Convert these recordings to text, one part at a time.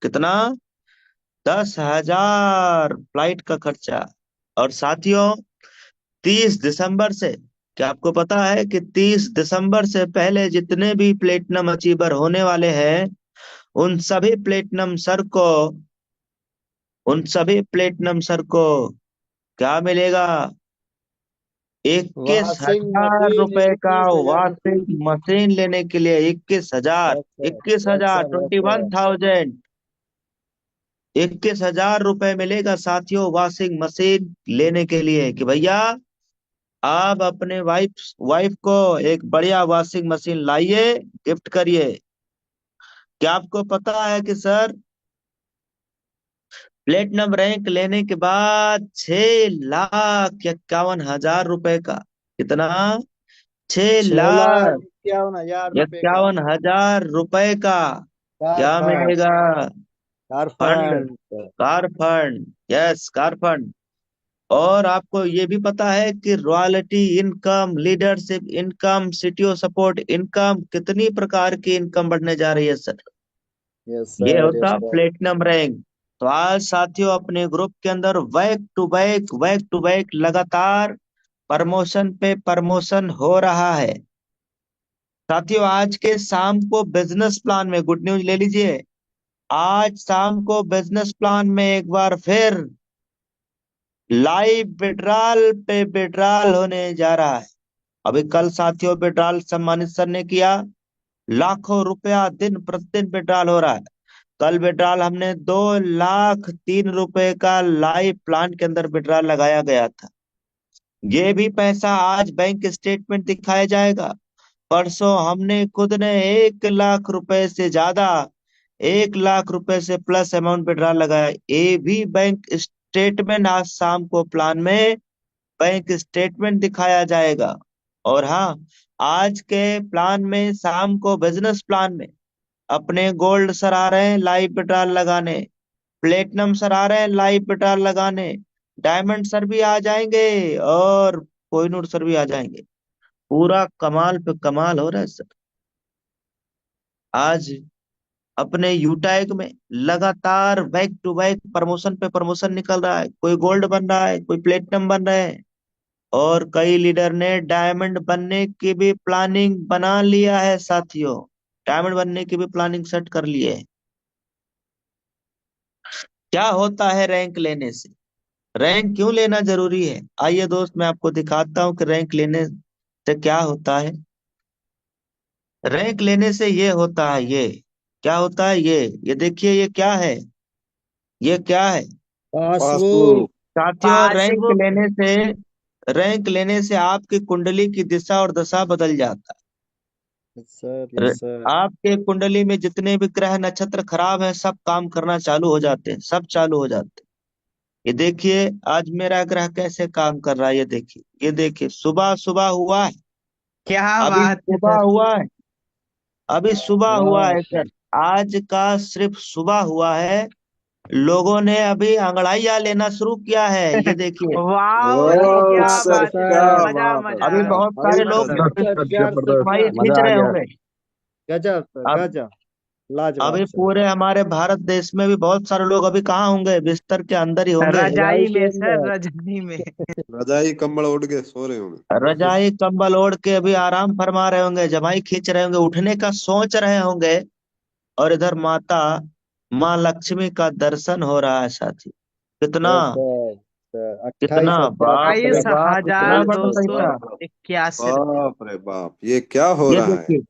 कितना? 10,000 फ्लाइट का खर्चा। और साथियों, 30 दिसंबर से, क्या आपको पता है कि 30 दिसंबर से पहले जितने भी प्लेटिनम अचीवर होने वाले हैं, उन सभी प्लेटिनम सर को उन सभी प्लेटिनम सर को क्या मिलेगा? इक्कीस वॉशिंग हजार मशीन रुपए का 21,000 रुपये वॉशिंग की। मशीन लेने के लिए 21,000। Yes sir. इक्कीस यस हजार sir. Yes twenty one sir. Thousand 21,000 रुपए मिलेगा साथियों, वॉशिंग मशीन लेने के लिए कि भैया आप अपने वाइफ वाइफ को एक बढ़िया वॉशिंग मशीन लाइए, गिफ्ट करिए। क्या आपको पता है कि सर, प्लेटिनम रैंक लेने के बाद 6,51,000 रुपए का, कितना? छह छह लाख लाख इक्यावन हजार रुपये का। 51,000 रुपए का कार क्या फंड। मिलेगा? Car fund. Fund sir. Car fund. Yes, car fund. और आपको ये भी पता है कि royalty income, leadership income, CTO support income, कितनी प्रकार की इनकम बढ़ने जा रही है सर? यस ये सर। यस होता सर। Platinum rank. तो आज साथियों, अपने ग्रुप के अंदर बैक टू बैक लगातार प्रमोशन पे प्रमोशन हो रहा है। साथियों, आज के शाम को बिजनेस प्लान में गुड न्यूज ले लीजिए। आज शाम को बिजनेस प्लान में एक बार फिर लाइव विड्रॉल पे विड्रॉल होने जा रहा है। अभी कल साथियों विड्रॉल सम्मानित सर ने किया। लाखों रुपया दिन प्रतिदिन विड्रॉल हो रहा है। कल विड्रॉल हमने 2,03,000 का लाइव प्लान के अंदर विड्रॉल लगाया गया था। ये भी पैसा आज बैंक स्टेटमेंट दिखाया जाएगा। परसों हमने खुद ने 1 लाख रुपए से ज्यादा, 1 लाख रुपए से प्लस अमाउंट विड्रॉल लगाया। ये भी बैंक स्टेटमेंट आज शाम को प्लान में बैंक स्टेटमेंट दिखाया जाएगा। और हाँ, आज के प्लान में शाम को बिजनेस प्लान में अपने गोल्ड सर आ रहे हैं लाइव विड्रॉल लगाने, प्लेटिनम सर आ रहे हैं लाइव विड्रॉल लगाने, डायमंड सर भी आ जाएंगे, और कोहिनूर सर भी आ जाएंगे। पूरा कमाल पे कमाल हो रहा है सर। आज अपने यूटैग में लगातार बैक टू बैक प्रमोशन पे प्रमोशन निकल रहा है। कोई गोल्ड बन रहा है, कोई प्लेटिनम बन रहे हैं, और कई लीडर ने डायमंड बनने की भी प्लानिंग बना लिया है साथियों। डायमंड बनने की भी प्लानिंग सेट कर लिए है। क्या होता है रैंक लेने से? रैंक क्यों लेना जरूरी है? आइए दोस्त, मैं आपको दिखाता हूँ कि रैंक लेने से क्या होता है। रैंक लेने से ये होता है, ये क्या होता है, ये देखिए, ये क्या है? ये क्या है पासबुक। पासबुक। साथियों? पासबुक। रैंक लेने से आपकी कुंडली की दिशा और दशा बदल जाता यस सर। है। Yes sir. आपके कुंडली में जितने भी ग्रह नक्षत्र खराब हैं, सब काम करना चालू हो जाते हैं, सब चालू हो जाते हैं। ये देखिए, आज मेरा ग्रह कैसे काम कर रहा है, ये देखिए, ये देखिए, सुबह सुबह हुआ है। क्या अभी बात है सुबह सर। हुआ है। अभी सुबह हुआ वाह है सर। सर। आज का सिर्फ सुबह हुआ है। लोगों ने अभी अंगड़ाइया लेना शुरू किया है, ये देखिए। वाह क्या जी, ओ क्या बात है सर, बात है क्या सर। सर। मजा बात है मजा। अभी सर। बहुत सारे लोग अल्ट्रा जबरदस्त सर जबरदस्त जबरदस्त कमाई जबरदस्त, सर। खींच मजा आ रहे गया। होंगे। गजब सर अब गजब। अभी लाजवाब सर। पूरे हमारे भारत देश में भी बहुत सारे लोग अभी कहाँ होंगे? बिस्तर के अंदर ही होंगे। रजाई रजाई के में सर, अंदर। रजाई में। रजाई कंबल ओढ़ के सो रहे होंगे। रजाई कंबल ओढ़ के अभी आराम फरमा रहे होंगे, जमाई खींच रहे होंगे, उठने का सोच रहे होंगे। और इधर माता, माँ लक्ष्मी का दर्शन हो रहा है साथी। कितना? Yes sir. सर कितना? 2888 बाप रे बाईस सर। बाप, इतना हजार बढ़ दो सौ पैसा! इक्यासी रुपये बाप रे बाप, ये क्या हो ये रहा है? देखिए,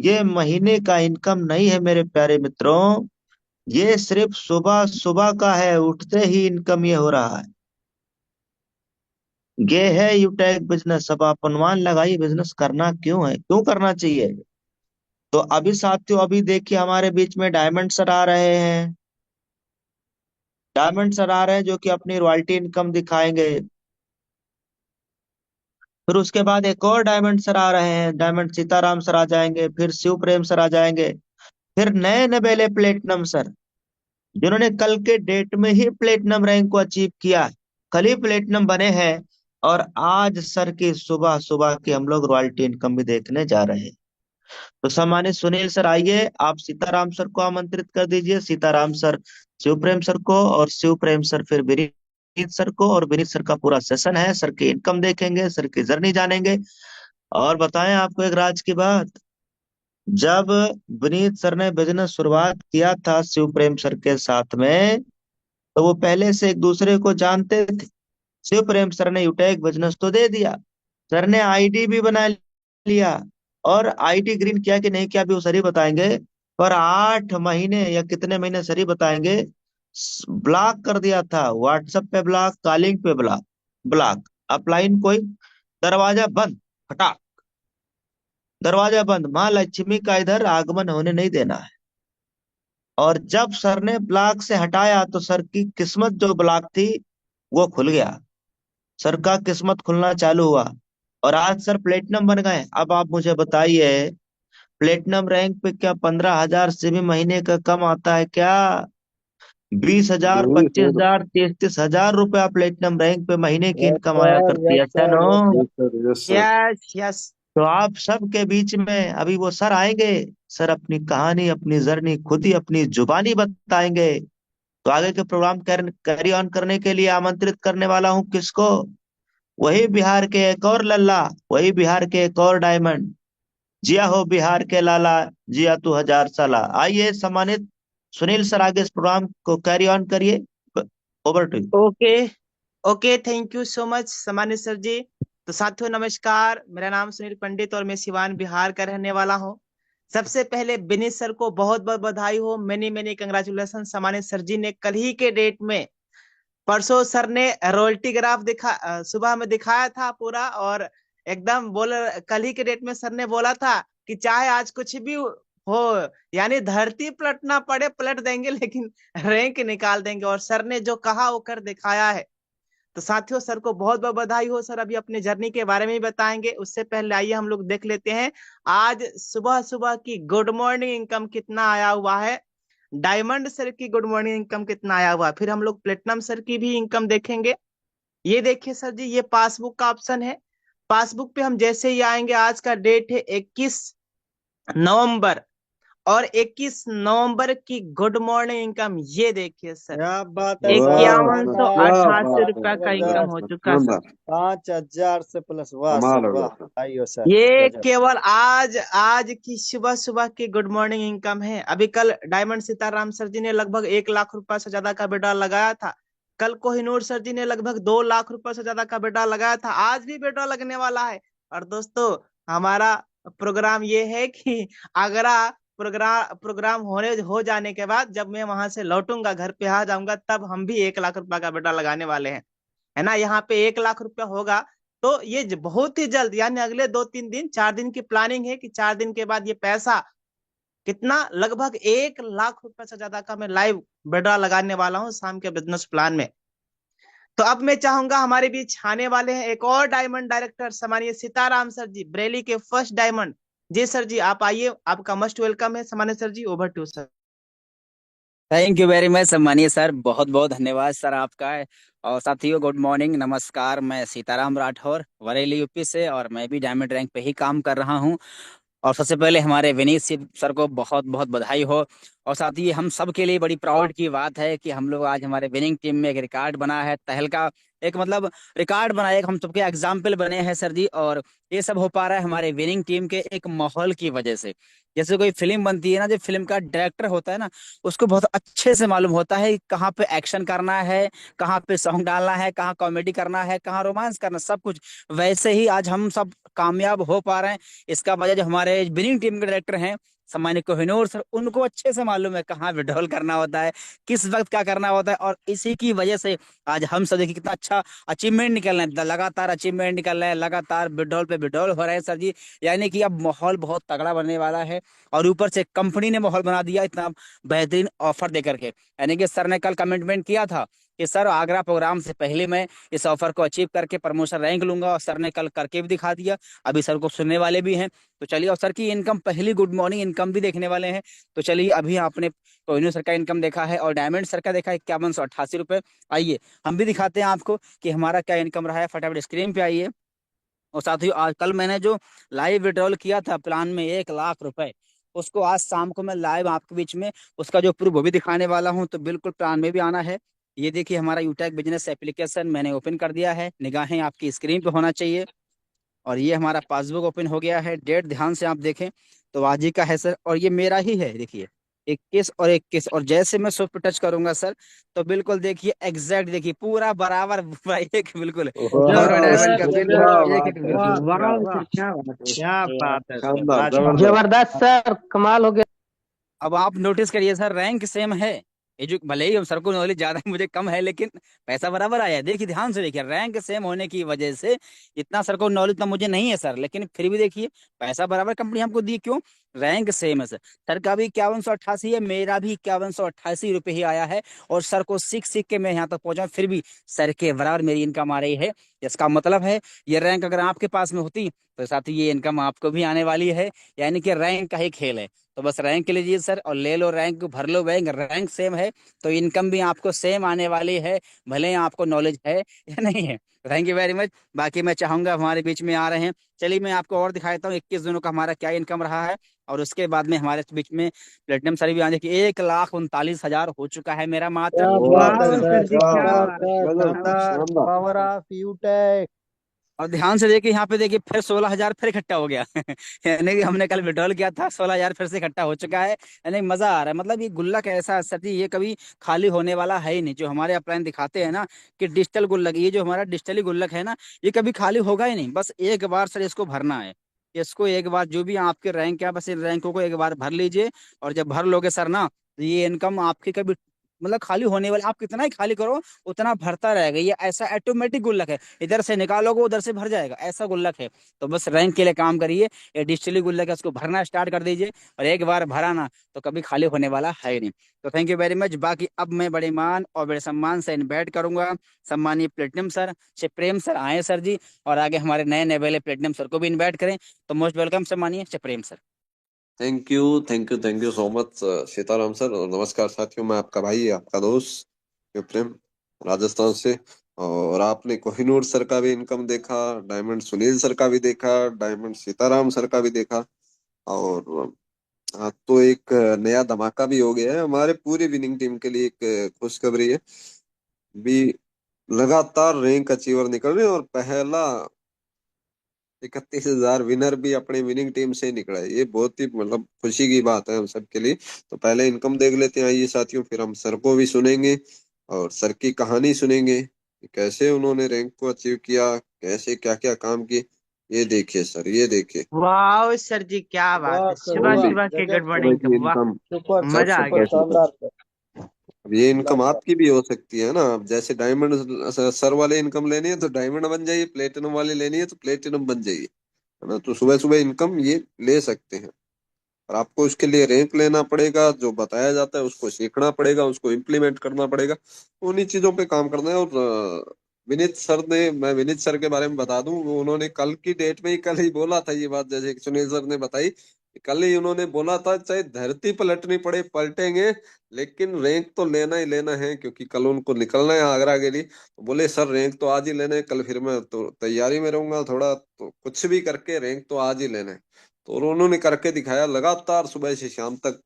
ये महीने का इनकम नहीं है मेरे प्यारे मित्रों। ये सिर्फ सुबह सुबह का है, उठते ही इनकम ये हो रहा है। ये है यूटेक बिजनेस। अब आप अनुमान लगाइए, बिजनेस करना क्यों है, क्यों करना चाहिए? तो अभी साथियों, अभी देखिए, हमारे बीच में डायमंड सर आ रहे हैं। डायमंड सर आ रहे हैं जो कि अपनी रॉयल्टी इनकम दिखाएंगे। फिर उसके बाद एक और डायमंड सर आ रहे हैं, डायमंड सीताराम सर आ जाएंगे, फिर शिव प्रेम सर आ जाएंगे। फिर नए नवेले प्लेटिनम सर, जिन्होंने कल के डेट में ही प्लेटिनम रैंक को अचीव किया है, कल ही प्लेटिनम बने हैं। और आज सर की सुबह सुबह की हम लोग रॉयल्टी इनकम भी देखने जा रहे हैं। तो सम्मानित सुनील सर, आइए आप सीताराम सर को आमंत्रित कर दीजिए। सीताराम सर शिवप्रेम सर को, और शिवप्रेम सर फिर विनीत सर को, और विनीत सर का पूरा सेशन है, सर की इनकम देखेंगे, सर की जर्नी जानेंगे। और बताएं आपको एक राज की बात, जब विनीत सर ने बिजनेस शुरुआत किया था शिवप्रेम सर के साथ में, तो वो पहले से एक दूसरे को जानते थे। शिवप्रेम सर ने यूटेक बिजनेस तो दे दिया, सर ने आईडी भी बना लिया, और आईडी ग्रीन किया कि नहीं किया अभी वो सर ही बताएंगे। पर 8 महीने या कितने महीने सर ही बताएंगे, ब्लॉक कर दिया था, व्हाट्सएप पे ब्लॉक, कॉलिंग पे ब्लॉक, ब्लॉक अपलाइन कोई, दरवाजा बंद, हटा, दरवाजा बंद, माँ लक्ष्मी का इधर आगमन होने नहीं देना है। और जब सर ने ब्लॉक से हटाया तो सर की किस्मत जो ब्लॉक थी वो खुल गया, सर का किस्मत खुलना चालू हुआ, और आज सर प्लेटिनम बन गए। अब आप मुझे बताइए, प्लेटिनम रैंक पे क्या 15,000 से भी महीने का कम आता है क्या? 20,000, नहीं पच्चीस सर। हजार 33,000 रुपया प्लेटिनम रैंक पे महीने की यस इनकम आया सर, करती है, यस अच्छा sir, no? Yes sir. Yes sir, yes sir. Yes yes. तो आप सबके बीच में अभी वो सर आएंगे, सर अपनी कहानी, अपनी जर्नी खुद ही अपनी जुबानी बताएंगे। तो आगे के प्रोग्राम कैरी ऑन करने के लिए आमंत्रित करने वाला हूँ किसको? वही बिहार के एक और लल्ला, वही बिहार के एक और डायमंड। जिया हो बिहार के लाला, जिया तू 1,000 साला। आइए सम्मानित सुनील सर, आगे इस प्रोग्राम को कैरी ऑन करिए। Over to you. Okay okay, thank you so much सम्मानित सर जी। तो साथियों नमस्कार, मेरा नाम सुनील पंडित और मैं सिवान बिहार का रहने वाला हूँ। सबसे पहले विनीत सर को बहुत बहुत बधाई हो, मैनी मैनी कंग्रेचुलेशन। सम्मानित सर जी ने कल ही के डेट में, परसों सर ने रॉयल्टी ग्राफ सुबह में दिखाया था पूरा, और एकदम बोल, कल ही के डेट में सर ने बोला था कि चाहे आज कुछ भी हो, यानी धरती पलटना पड़े पलट देंगे, लेकिन रैंक निकाल देंगे, और सर ने जो कहा वो कर दिखाया है। तो साथियों सर को बहुत बहुत बधाई हो। सर अभी अपनी जर्नी के बारे में ही बताएंगे, उससे पहले आइए हम लोग देख लेते हैं आज सुबह सुबह की गुड मॉर्निंग इनकम कितना आया हुआ है। डायमंड सर की गुड मॉर्निंग इनकम कितना आया हुआ है, फिर हम लोग प्लेटिनम सर की भी इनकम देखेंगे। ये देखिए सर जी, ये पासबुक का ऑप्शन है। पासबुक पे हम जैसे ही आएंगे, आज का डेट है 21 नवंबर, और 21 नवंबर की गुड मॉर्निंग इनकम ये देखिए सर, क्या बात है सर, वाह इक्यावन सर, सौ क्या अठासी शानदार, बात है रुपया का सर, इनकम हो जबरदस्त। चुका सर। शानदार। 5,000 से प्लस, वाह कमाल सर हो गया वाह, सर। आइयो सर, ये गजब। केवल आज आज की सुबह सुबह की गुड मॉर्निंग इनकम है। अभी कल डायमंड सीताराम सर जी ने लगभग 1 लाख रुपए से ज्यादा का बेटा लगाया था। कल कोहिनूर सर जी ने लगभग 2 लाख रुपए से ज्यादा का बेटा लगाया था। आज भी बेटा लगने वाला है। और दोस्तों, हमारा प्रोग्राम ये है कि अगला प्रोग्राम होने हो जाने के बाद, जब मैं वहां से लौटूंगा, घर पे आ जाऊंगा, तब हम भी 1 लाख रुपए का बेटा लगाने वाले हैं, है ना। यहाँ पे 1 लाख रुपया होगा, तो ये बहुत ही जल्द, यानी अगले 2-3 दिन, 4 दिन की प्लानिंग है कि 4 दिन के बाद ये पैसा कितना, लगभग 1 लाख रुपए से ज्यादा का मैं लाइव बेड्रा लगाने वाला हूँ शाम के बिजनेस प्लान में। तो अब मैं चाहूंगा, हमारे बीच आने वाले हैं एक और डायमंड डायरेक्टर, सम्मानीय सीताराम सर जी, बरेली के फर्स्ट डायमंड। जी सर जी, आप आइए, आपका मस्ट वेलकम है। सम्मानीय sir ji, over to sir. Thank you very much सम्मानीय सर, बहुत बहुत धन्यवाद सर आपका। और साथियों गुड मॉर्निंग, नमस्कार। मैं सीताराम राठौर, बरेली यूपी से, और मैं भी डायमंड रैंक पे ही काम कर रहा हूँ। और सबसे पहले हमारे विनीत सर को बहुत बहुत बधाई हो। और साथ ही हम सब के लिए बड़ी प्राउड की बात है कि हम लोग आज, हमारे विनिंग टीम में एक रिकॉर्ड बना है, तहलका, एक मतलब रिकॉर्ड बनाया, एक हम सबके एग्जाम्पल बने हैं सर जी। और ये सब हो पा रहा है हमारे विनिंग टीम के एक माहौल की वजह से। जैसे कोई फिल्म बनती है ना, जो फिल्म का डायरेक्टर होता है ना, उसको बहुत अच्छे से मालूम होता है कि कहाँ पे एक्शन करना है, कहाँ पे सॉन्ग डालना है, कहाँ कॉमेडी करना है, कहाँ रोमांस करना, सब कुछ। वैसे ही आज हम सब कामयाब हो पा रहे हैं। इसका वजह जो हमारे विनिंग टीम के डायरेक्टर हैं, सम्मानित कोहिनूर सर, उनको अच्छे से मालूम है कहाँ विड्रॉल करना होता है, किस वक्त क्या करना होता है। और इसी की वजह से आज हम सब देखिए कितना अच्छा अचीवमेंट निकल रहे हैं, लगातार अचीवमेंट निकल रहे हैं, लगातार विड्रॉल पे विड्रॉल हो रहे हैं सर जी। यानी कि अब माहौल बहुत तगड़ा बनने वाला है। और ऊपर से कंपनी ने माहौल बना दिया इतना बेहतरीन ऑफर देकर के। यानी कि सर ने कल कमिटमेंट किया था कि सर आगरा प्रोग्राम से पहले मैं इस ऑफर को अचीव करके प्रमोशन रैंक लूंगा, और सर ने कल करके भी दिखा दिया। अभी सर को सुनने वाले भी हैं, तो चलिए। और सर की इनकम, पहली गुड मॉर्निंग इनकम भी देखने वाले हैं। तो चलिए, अभी आपने कोहिनूर सर का इनकम देखा है और डायमंड सर का देखा है 5188 रुपये। आइए हम भी दिखाते हैं आपको कि हमारा क्या इनकम रहा है। फटाफट स्क्रीन पे आइए। और साथियों आज कल मैंने जो लाइव विड्रॉल किया था प्लान में 1 लाख रुपए, उसको आज शाम को मैं लाइव आपके बीच में उसका जो प्रूफ वो भी दिखाने वाला हूँ। तो बिल्कुल प्लान में भी आना है। ये देखिए हमारा यूटेक बिजनेस एप्लीकेशन मैंने ओपन कर दिया है, निगाहें आपकी स्क्रीन पे होना चाहिए। और ये हमारा पासबुक ओपन हो गया है। डेट ध्यान से आप देखें तो आज ही का है सर, और ये मेरा ही है। देखिए 21 और 21, और जैसे मैं सुप पे टच करूंगा सर तो बिल्कुल देखिए एग्जैक्ट, देखिए पूरा बराबर एक बिल्कुल गजब और डायमंड सर का गजब, बिल्कुल एक एक वाह बिल्कुल। सर वाह वाह, सर, क्या बात है। क्या बात है सर, शानदार, लाजवाब। जबरदस्त। जबरदस्त सर, कमाल हो गया। अब आप नोटिस करिए सर, रैंक सेम है। ये जो भले ही हम सर को नॉलेज ज्यादा है, मुझे कम है, लेकिन पैसा बराबर आया है। देखिए ध्यान से देखिए, रैंक सेम होने की वजह से इतना सर को नॉलेज तो मुझे नहीं है सर, लेकिन फिर भी देखिए पैसा बराबर कंपनी हमको दी। क्यों? रैंक सेम है सर। सर का भी 5188 है, मेरा भी 5188 रुपये ही आया है। और सर को सीख सीख के मैं यहाँ तक पहुंचा, फिर भी सर के बराबर मेरी इनकम आ रही है। इसका मतलब है ये रैंक अगर आपके पास में होती तो साथ ही ये इनकम आपको भी आने वाली है। यानी कि रैंक का ही खेल है। तो बस रैंक के लीजिए सर और ले लो रैंक, भर लो बैंक। रैंक सेम है तो इनकम भी आपको सेम आने वाली है, भले ही आपको नॉलेज है या नहीं है। Thank you very much. बाकी मैं चाहूंगा हमारे बीच में आ रहे हैं, चलिए मैं आपको और दिखा देता हूँ 21 दिनों का हमारा क्या इनकम रहा है। और उसके बाद में हमारे बीच में प्लेटिनम सर भी आने की 1,39,000 हो चुका है मेरा मात्र क्या बात 21 है वाह दिनों सर, सर में। जी, क्या क्या शानदार बात बात है, सर, है। गजब, शानदार, शानदार। Power of यूटेक। और ध्यान से देखिए यहाँ पे देखिए फिर 16,000 फिर इकट्ठा हो गया यानी कि हमने कल विड्रॉल किया था, 16,000 फिर से इकट्ठा हो चुका है। यानी मजा आ रहा है। मतलब ये गुल्लक ऐसा है सर जी, ये कभी खाली होने वाला है ही नहीं। जो हमारे अपलाइन दिखाते हैं ना कि डिजिटल गुल्लक, ये जो हमारा डिजिटली गुल्लक है ना, ये कभी खाली होगा ही नहीं। बस एक बार सर इसको भरना है। इसको एक बार जो भी आपके रैंक है, बस इन रैंकों को एक बार भर लीजिए। और जब भर लोगे सर ना, तो ये इनकम आपकी कभी मतलब खाली होने वाली, आप कितना ही खाली करो उतना भरता रहेगा। ये ऐसा ऑटोमेटिक गुल्लक है, इधर से निकालोगे उधर से भर जाएगा, ऐसा गुल्लक है। तो बस रैंक के लिए काम करिए। ये डिजिटली गुल्लक है, उसको भरना स्टार्ट कर दीजिए। और एक बार भरा ना तो कभी खाली होने वाला है ही नहीं। तो थैंक यू वेरी मच। बाकी अब मैं बड़े मान और बड़े सम्मान से इनवाइट करूंगा सम्मानीय platinum sir, Shri Prem sir आए सर जी। और आगे हमारे नए नए वाले प्लेटिनम सर को भी इन्वाइट करें। तो मोस्ट वेलकम सम्मानीय Shri Prem sir. Thank you, thank you, thank you so much Sitaram sir. और नमस्कार साथियों, मैं आपका भाई, आपका दोस्त प्रेम, राजस्थान से। और आपने कोहिनूर सर का भी इनकम देखा, डायमंड सुनील सर का भी देखा, डायमंड सीताराम सर का भी देखा। और हाँ, तो एक नया धमाका भी हो गया है हमारे पूरी विनिंग टीम के लिए। एक खुशखबरी है भी, लगातार रैंक अचीवर निकल रहे हैं। और पहला 31,000 विनर भी अपने विनिंग टीम से ही निकला है। ये बहुत ही मतलब खुशी की बात है हम सबके लिए। तो पहले इनकम देख लेते हैं आइए साथियों, फिर हम सर को भी सुनेंगे और सर की कहानी सुनेंगे कि कैसे उन्होंने रैंक को अचीव किया, कैसे क्या क्या काम किए। ये देखिए सर, ये देखिए। वाह सर जी, क्या बात वाह है। सर सुबह वाह, ओनली सुबह के गजब गुड सर, सुबह मॉर्निंग, की वाह, इनकम। सुपर सर, मजा आ सुपर गया। सुपर। शानदार सर, अब ये इनकम लाजवाब। आपकी भी हो सकती है ना। अब जैसे डायमंड सर वाले इनकम लेनी है तो डायमंड बन जाइए, प्लेटिनम वाले लेनी है तो प्लेटिनम बन जाइए, है ना। तो सुबह सुबह इनकम ये ले सकते हैं। और आपको उसके लिए रैंक लेना पड़ेगा, जो बताया जाता है उसको सीखना पड़ेगा, उसको इम्प्लीमेंट करना पड़ेगा, उन्हीं चीजों पे काम करना है। और विनीत सर ने, मैं विनीत सर के बारे में बता दूं, वो उन्होंने कल की डेट में ही, कल ही बोला था ये बात, जैसे कि सुनील सर ने बताई। कल ही उन्होंने बोला था चाहे धरती पलटनी पड़े पलटेंगे, लेकिन रैंक तो लेना ही लेना है, क्योंकि कल उनको निकलना है आगरा के लिए। तो बोले सर रैंक तो आज ही लेना है, कल फिर मैं तो तैयारी में रहूंगा थोड़ा, तो कुछ भी करके रैंक तो आज ही लेना है। तो उन्होंने करके दिखाया, लगातार सुबह से शाम तक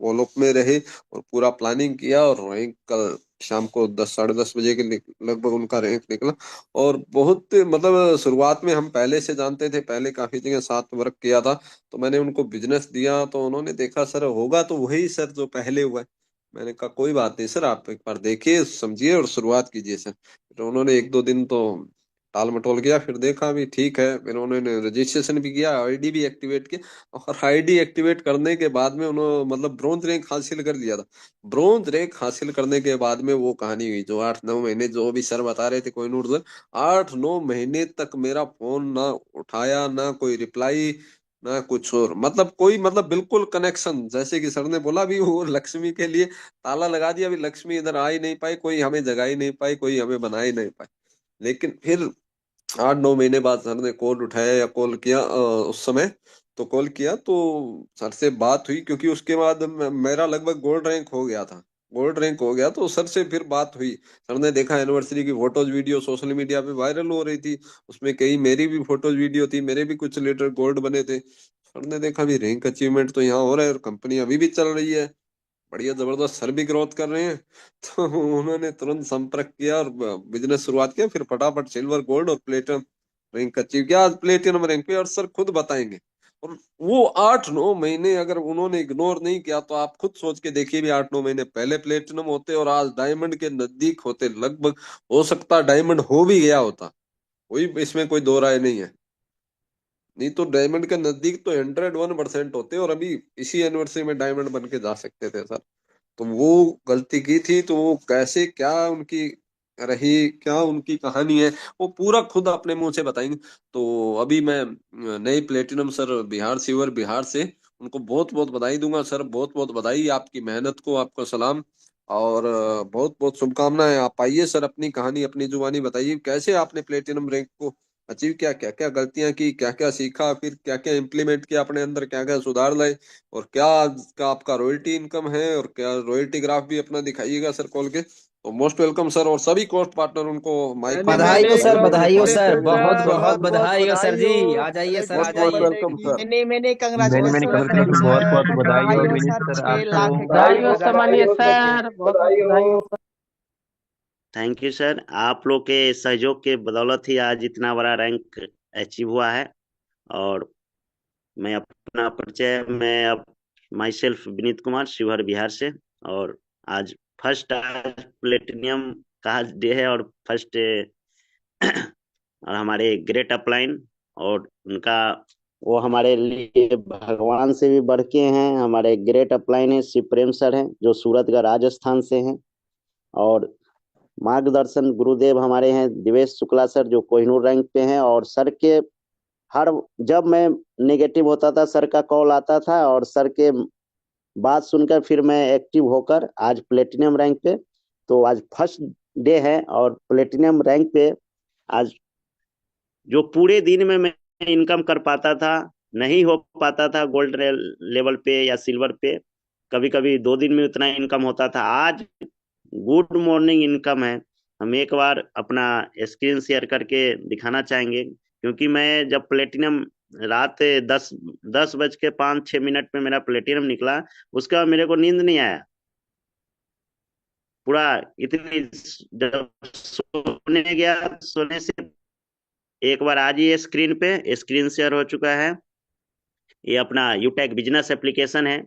वो लोग में रहे और पूरा प्लानिंग किया। और रैंक कल शाम को 10 साढ़े 10 बजे के लगभग उनका रैंक निकला। और बहुत मतलब शुरुआत में हम पहले से जानते थे, पहले काफी जगह साथ वर्क किया था। तो मैंने उनको बिजनेस दिया तो उन्होंने देखा सर होगा तो वही सर जो पहले हुआ है। मैंने कहा कोई बात नहीं सर, आप एक बार देखिए समझिए और शुरुआत कीजिए सर। तो उन्होंने 1 2 दिन तो टाल मटोल किया, फिर देखा भी ठीक है, फिर उन्होंने रजिस्ट्रेशन भी किया, आईडी भी एक्टिवेट किया। और आईडी एक्टिवेट करने के बाद में उन्होंने मतलब ब्रोंज रैंक हासिल कर लिया था। ब्रोंज रैंक हासिल करने के बाद में वो कहानी हुई जो 8 9 महीने, जो भी सर बता रहे थे कोहिनूर सर, 8 9 महीने तक मेरा फोन ना उठाया, ना कोई रिप्लाई, ना कुछ और, मतलब कोई मतलब बिल्कुल कनेक्शन। जैसे कि सर ने बोला भी, वो लक्ष्मी के लिए ताला लगा दिया, अभी लक्ष्मी इधर आ ही नहीं पाई, कोई हमें जगा ही नहीं पाई, कोई हमें बना ही नहीं पाई। लेकिन फिर 8 9 महीने बाद सर ने कॉल उठाया या कॉल किया, उस समय तो कॉल किया तो सर से बात हुई, क्योंकि उसके बाद मेरा लगभग गोल्ड रैंक हो गया था। गोल्ड रैंक हो गया तो सर से फिर बात हुई। सर ने देखा एनिवर्सरी की फोटोज वीडियो सोशल मीडिया पे वायरल हो रही थी, उसमें कई मेरी भी फोटोज वीडियो थी, मेरे भी कुछ लीटर गोल्ड बने थे। सर ने देखा भी रैंक अचीवमेंट तो यहाँ हो रहा है और कंपनी अभी भी चल रही है, बढ़िया जबरदस्त, सर भी ग्रोथ कर रहे हैं। तो उन्होंने तुरंत संपर्क किया और बिजनेस शुरुआत किया, फिर फटाफट सिल्वर गोल्ड और प्लेटिनम रैंक अचीव किया, आज प्लेटिनम रैंक पे, और सर खुद बताएंगे। और वो 8-9 महीने अगर उन्होंने इग्नोर नहीं किया तो आप खुद सोच के देखिए भी 8-9 महीने पहले प्लेटिनम होते और आज डायमंड के नजदीक होते, लगभग हो सकता डायमंड हो भी गया होता, कोई इसमें कोई दो राय नहीं है। नहीं तो डायमंड के नजदीक तो 101% होते और अभी इसी एनिवर्सरी में डायमंड बन के जा सकते थे सर। तो वो गलती की थी, तो वो कैसे क्या उनकी रही, क्या उनकी कहानी है, वो पूरा खुद अपने मुंह से बताएंगे। तो अभी मैं नई platinum sir Bihar silver Bihar से उनको बहुत बहुत बधाई दूंगा सर, बहुत बहुत बधाई आपकी मेहनत को, आपको सलाम, और बहुत बहुत शुभकामनाएं। आप आइए सर, अपनी कहानी अपनी जुबानी बताइए, कैसे आपने प्लेटिनम रैंक को अचीव किया, क्या क्या गलतियां की, क्या क्या सीखा, फिर क्या क्या इम्प्लीमेंट किया अपने अंदर, क्या क्या सुधार लाए, और क्या आज का आपका रॉयल्टी इनकम है, और क्या रॉयल्टी ग्राफ भी अपना दिखाइएगा सर खोल के। तो मोस्ट वेलकम सर, और सभी कोस्ट पार्टनर उनको माइक पे बधाई हो इनवाइट सर, करेंगे अपने बधाई हो कोस्ट सर, पे बहुत बिजनेस बहुत चलाने। बधाई हो सर जी। आ जाइए सर, आ मोस्ट मोस्ट जाइए। Welcome sir. मैंने मैनी कंग्रेचुलेशन कंग्रेचुलेशन, बहुत बहुत बधाई हो बधाई हो विनीत सर, सर 6 लाख आपको। हेक्टेयर बधाई में हो लगातार सामान्य रैंक करके। सर, बहुत बहुत बधाई हो सर। थैंक यू सर, आप लोग के सहयोग के बदौलत ही आज इतना बड़ा रैंक अचीव हुआ है। और मैं अपना परिचय, मैं अब माई सेल्फ विनीत कुमार, शिवहर बिहार से। और आज आज प्लेटिनियम का डे है, और फर्स्ट और हमारे ग्रेट अपलाइन, और उनका, वो हमारे लिए भगवान से भी बढ़ के हैं। हमारे ग्रेट अपलाइन है शिव प्रेम सर हैं, जो सूरतगढ़ राजस्थान से हैं। और मार्गदर्शन गुरुदेव हमारे हैं दिवेश शुक्ला सर, जो कोहिनूर रैंक पे हैं। और सर के हर, जब मैं नेगेटिव होता था सर का कॉल आता था, और सर के बात सुनकर फिर मैं एक्टिव होकर आज प्लेटिनम रैंक पे। तो आज फर्स्ट डे है, और प्लेटिनम रैंक पे आज जो पूरे दिन में मैं इनकम कर पाता था, नहीं हो पाता था गोल्ड लेवल पे या सिल्वर पे, कभी कभी 2 दिन में उतना इनकम होता था, आज गुड मॉर्निंग इनकम है। हम एक बार अपना स्क्रीन शेयर करके दिखाना चाहेंगे, क्योंकि मैं जब प्लेटिनम रात 10 10 बज के 5-6 मिनट में मेरा प्लेटिनम निकला, उसके बाद मेरे को नींद नहीं आया पूरा, इतनी, जब सोने गया, सोने से एक बार आज ये स्क्रीन पे स्क्रीन शेयर हो चुका है। ये अपना यूटेक बिजनेस एप्लीकेशन है।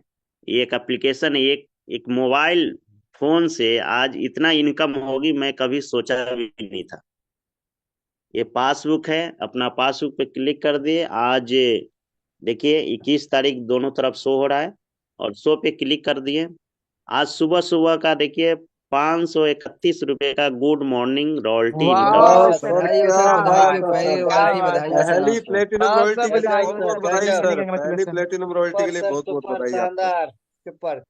ये एक एप्लीकेशन है, एक एक मोबाइल फोन से आज इतना इनकम होगी मैं कभी सोचा भी नहीं था। ये पासबुक है, अपना पासबुक पे क्लिक कर दिए। आज देखिए 21 तारीख दोनों तरफ शो हो रहा है, और शो पे क्लिक कर दिए। आज सुबह सुबह का देखिए 531 रुपए का गुड मॉर्निंग रॉयल्टी इनकम है। वाह वाह, सर, बधाई हो क्या सर, बधाई बात हो, है पहली सर, बार क्या की बात, बधाई हो सर पहली आपको। प्लेटिनम हाँ रॉयल्टी सर, के लिए बधाई बहुत सर, बहुत बधाई गजब, सर, पहली प्लेटिनम रॉयल्टी के सुपर लिए सर, बहुत बहुत सुपर बधाई आपको। शानदार, सुपर,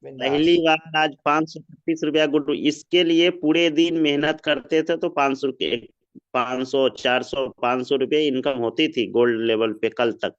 पहली बिंदास। बार आज 531 रुपया गुड, इसके लिए पूरे दिन मेहनत करते थे तो 500 के 500 400 500 रुपये इनकम होती थी गोल्ड लेवल पे कल तक।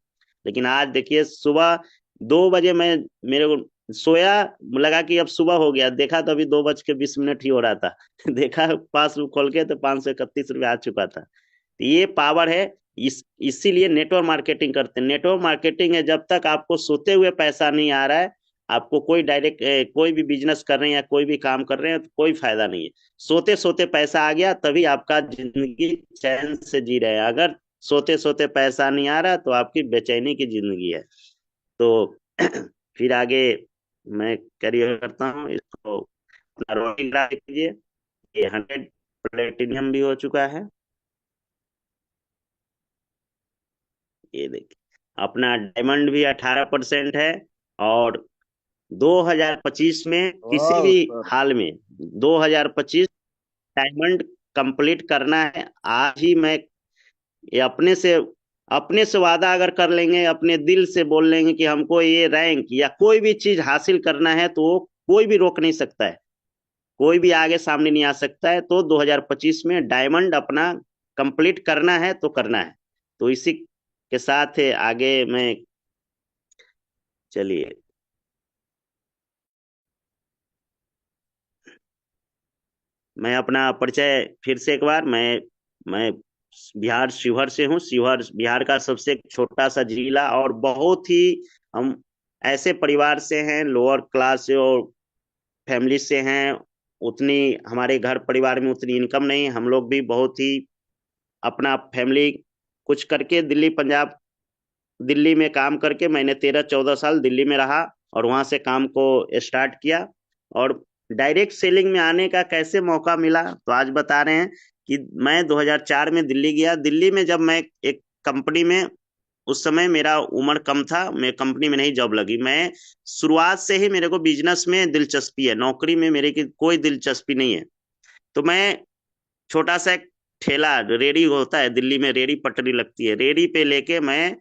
लेकिन आज देखिए सुबह 2 बजे मैं, मेरे को सोया, लगा कि अब सुबह हो गया, देखा तो अभी 2 बज के 20 मिनट ही हो रहा था। देखा पासबुक खोल के तो 531 रुपया आ चुका था। तो ये पावर है। इसीलिए नेटवर्क मार्केटिंग करते हैं। नेटवर्क मार्केटिंग है, जब तक आपको सोते हुए पैसा नहीं आ रहा है, आपको कोई डायरेक्ट कोई भी बिजनेस कर रहे हैं या कोई भी काम कर रहे हैं तो कोई फायदा नहीं है। सोते सोते पैसा आ गया तभी आपका जिंदगी चैन से जी रहे हैं। अगर सोते सोते पैसा नहीं आ रहा तो आपकी बेचैनी की जिंदगी है। तो फिर आगे मैं करियर करता हूँ इसको, अपना रोटिंग ग्राफ कीजिए। ये 100 प्लेटिनियम भी हो चुका है, ये देखिए। अपना डायमंड भी 18% है। और 2025 में किसी वाह भी सर, हाल में 2025 डायमंड कंप्लीट करना है। आज ही मैं ये अपने से वादा अगर कर लेंगे, अपने दिल से बोल लेंगे कि हमको ये रैंक या कोई भी चीज हासिल करना है, तो वो कोई भी रोक नहीं सकता है, कोई भी आगे सामने नहीं आ सकता है। तो 2025 में डायमंड अपना कंप्लीट करना है तो करना है। तो इसी के साथ आगे मैं, चलिए। मैं अपना परिचय फिर से एक बार, मैं बिहार शिवहर से हूँ। शिवहर बिहार का सबसे छोटा सा जिला, और बहुत ही हम ऐसे परिवार से हैं, लोअर क्लास से और फैमिली से हैं। उतनी हमारे घर परिवार में उतनी इनकम नहीं, हम लोग भी बहुत ही अपना फैमिली कुछ करके दिल्ली पंजाब, दिल्ली में काम करके मैंने 13-14 साल दिल्ली में रहा और वहां से काम को स्टार्ट किया। और डायरेक्ट सेलिंग में आने का कैसे मौका मिला, तो आज बता रहे हैं कि मैं 2004 में दिल्ली गया। दिल्ली में जब मैं एक कंपनी में, उस समय मेरा उम्र कम था, मैं कंपनी में नहीं जॉब लगी। मैं शुरुआत से ही मेरे को बिजनेस में दिलचस्पी है, नौकरी में मेरे की कोई दिलचस्पी नहीं है। तो मैं छोटा सा एक ठेला, रेडी होता है दिल्ली में, रेडी पटरी लगती है, रेडी पे लेके मैं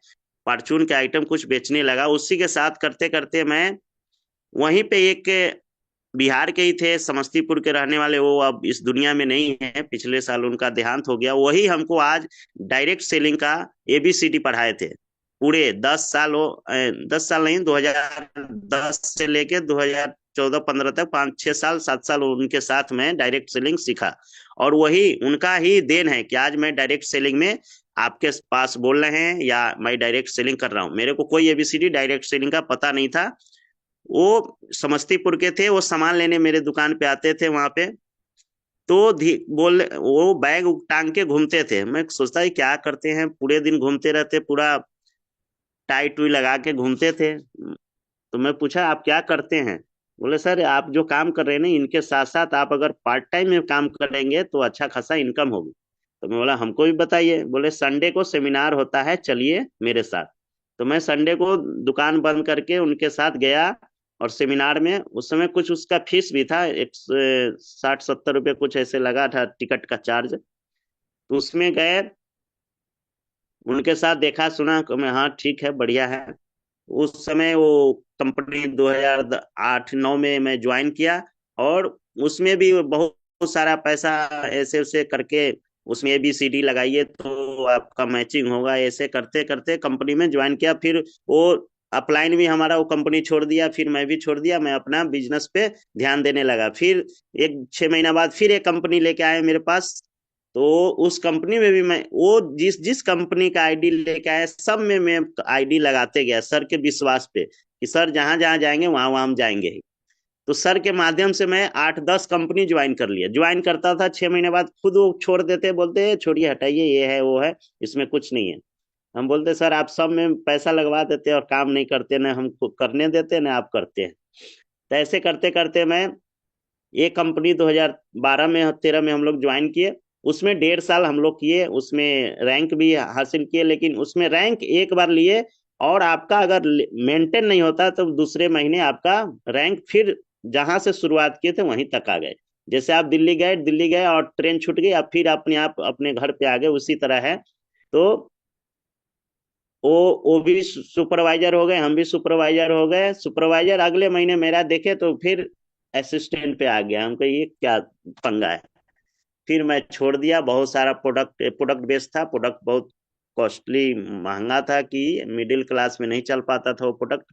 परचून के आइटम कुछ बेचने लगा। उसी के साथ करते करते मैं वहीं पे एक बिहार के ही थे, समस्तीपुर के रहने वाले, वो अब इस दुनिया में नहीं है, पिछले साल उनका देहांत हो गया। वही हमको आज डायरेक्ट सेलिंग का एबीसीडी पढ़ाए थे। पूरे 10 साल, वो 10 साल नहीं, 2010 से लेके 2014-15 तक 5-6 साल 7 साल उनके साथ मैं डायरेक्ट सेलिंग सीखा। और वही उनका ही देन है कि आज मैं डायरेक्ट सेलिंग में आपके पास बोल रहे हैं, या मैं डायरेक्ट सेलिंग कर रहा हूँ। मेरे को कोई एबीसीडी डायरेक्ट सेलिंग का पता नहीं था। वो समस्तीपुर के थे, वो सामान लेने मेरे दुकान पे आते थे वहां पे। तो बोल, वो बैग टांग के घूमते थे। मैं सोचता ही क्या करते हैं, पूरे दिन घूमते रहते, पूरा टाई टुई लगा के घूमते थे। तो मैं पूछा आप क्या करते हैं? बोले सर आप जो काम कर रहे हैं ना, इनके साथ साथ आप अगर पार्ट टाइम में काम करेंगे तो अच्छा खासा इनकम होगी। तो मैं बोला हमको भी बताइए। बोले संडे को सेमिनार होता है, चलिए मेरे साथ। तो मैं संडे को दुकान बंद करके उनके साथ गया। और सेमिनार में उस समय कुछ उसका फीस भी था, 60-70 रुपये कुछ ऐसे लगा था टिकट का चार्ज। तो उसमें गए, उनके साथ देखा सुना, मैं हाँ ठीक है बढ़िया है। उस समय वो कंपनी 2008-9 में मैं ज्वाइन किया। और उसमें भी बहुत सारा पैसा ऐसे उसे करके, उसमें ABCD लगाइए तो आपका मैचिंग होगा, ऐसे करते करते कंपनी में ज्वाइन किया। फिर वो अपलाइन भी हमारा वो कंपनी छोड़ दिया, फिर मैं भी छोड़ दिया, मैं अपना बिजनेस पे ध्यान देने लगा। फिर 6 महीना बाद फिर एक कंपनी लेके आए मेरे पास। तो उस कंपनी में भी मैं, वो जिस जिस कंपनी का आईडी लेके आया, सब में मैं आईडी लगाते गया सर के विश्वास पे, कि सर जहां जहां जाएंगे वहां वहां हम जाएंगे ही। तो सर के माध्यम से मैं 8-10 कंपनी ज्वाइन कर लिया। ज्वाइन करता था, 6 महीने बाद खुद वो छोड़ देते, बोलते छोड़िए हटाइए, ये है वो है, इसमें कुछ नहीं है। हम बोलते सर आप सब में पैसा लगवा देते और काम नहीं करते, ना हमको करने देते ना आप करते हैं। तो ऐसे करते करते मैं, ये कंपनी 2012 में 13 में हम लोग ज्वाइन किए। उसमें 1.5 साल हम लोग किए, उसमें रैंक भी हासिल किए। लेकिन उसमें रैंक एक बार लिए, और आपका अगर मेंटेन नहीं होता तो दूसरे महीने आपका रैंक फिर जहां से शुरुआत किए थे वहीं तक आ गए। जैसे आप दिल्ली गए और ट्रेन छूट गई, अब फिर अपने आप अपने घर पे आ गए, उसी तरह है। तो वो भी सुपरवाइजर हो गए, हम भी सुपरवाइजर हो गए। सुपरवाइजर अगले महीने मेरा देखे तो फिर असिस्टेंट पे आ गया। हमको ये क्या पंगा है। फिर मैं छोड़ दिया। बहुत सारा प्रोडक्ट प्रोडक्ट बेस्ड था, प्रोडक्ट बहुत कॉस्टली, महंगा था, कि मिडिल क्लास में नहीं चल पाता था वो प्रोडक्ट।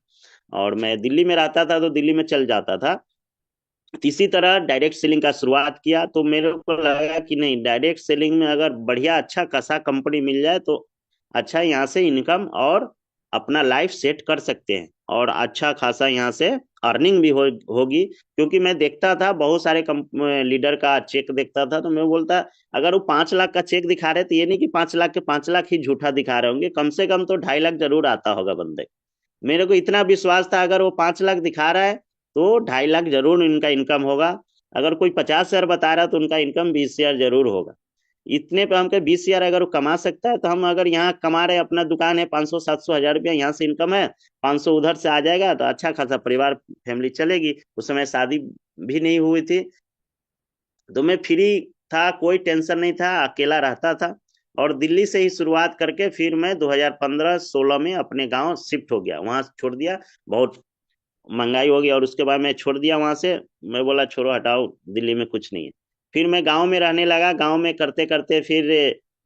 और मैं दिल्ली में रहता था तो दिल्ली में चल जाता था। इसी तरह डायरेक्ट सेलिंग का शुरुआत किया। तो मेरे को लगा कि नहीं, डायरेक्ट सेलिंग में अगर बढ़िया अच्छा खासा कंपनी मिल जाए तो अच्छा यहाँ से इनकम और अपना लाइफ सेट कर सकते हैं, और अच्छा खासा यहाँ से अर्निंग भी होगी। क्योंकि मैं देखता था बहुत सारे लीडर का चेक देखता था, तो मैं बोलता अगर वो 5 लाख का चेक दिखा रहे तो ये नहीं कि 5 लाख के 5 लाख ही झूठा दिखा रहे होंगे, कम से कम तो 2.5 लाख जरूर आता होगा बंदे। मेरे को इतना विश्वास था अगर वो 5 लाख दिखा रहा है तो 2.5 लाख जरूर इनका इनकम होगा। अगर कोई 50 हजार बता रहा है तो उनका इनकम 20 हजार जरूर होगा। इतने पे हम 20 हजार अगर वो कमा सकता है, तो हम अगर यहाँ कमा रहे, अपना दुकान है, 500-700 हजार रुपया यहाँ से इनकम है, 500 उधर से आ जाएगा तो अच्छा खासा परिवार फैमिली चलेगी। उस समय शादी भी नहीं हुई थी, तो मैं फ्री था, कोई टेंशन नहीं था, अकेला रहता था। और दिल्ली से ही शुरुआत करके फिर मैं 2015-16 में अपने गांव शिफ्ट हो गया, वहां छोड़ दिया। बहुत महंगाई हो गई, और उसके बाद मैं छोड़ दिया वहां से। मैं बोला छोड़ो हटाओ, दिल्ली में कुछ नहीं है। फिर मैं गांव में रहने लगा। गांव में करते करते फिर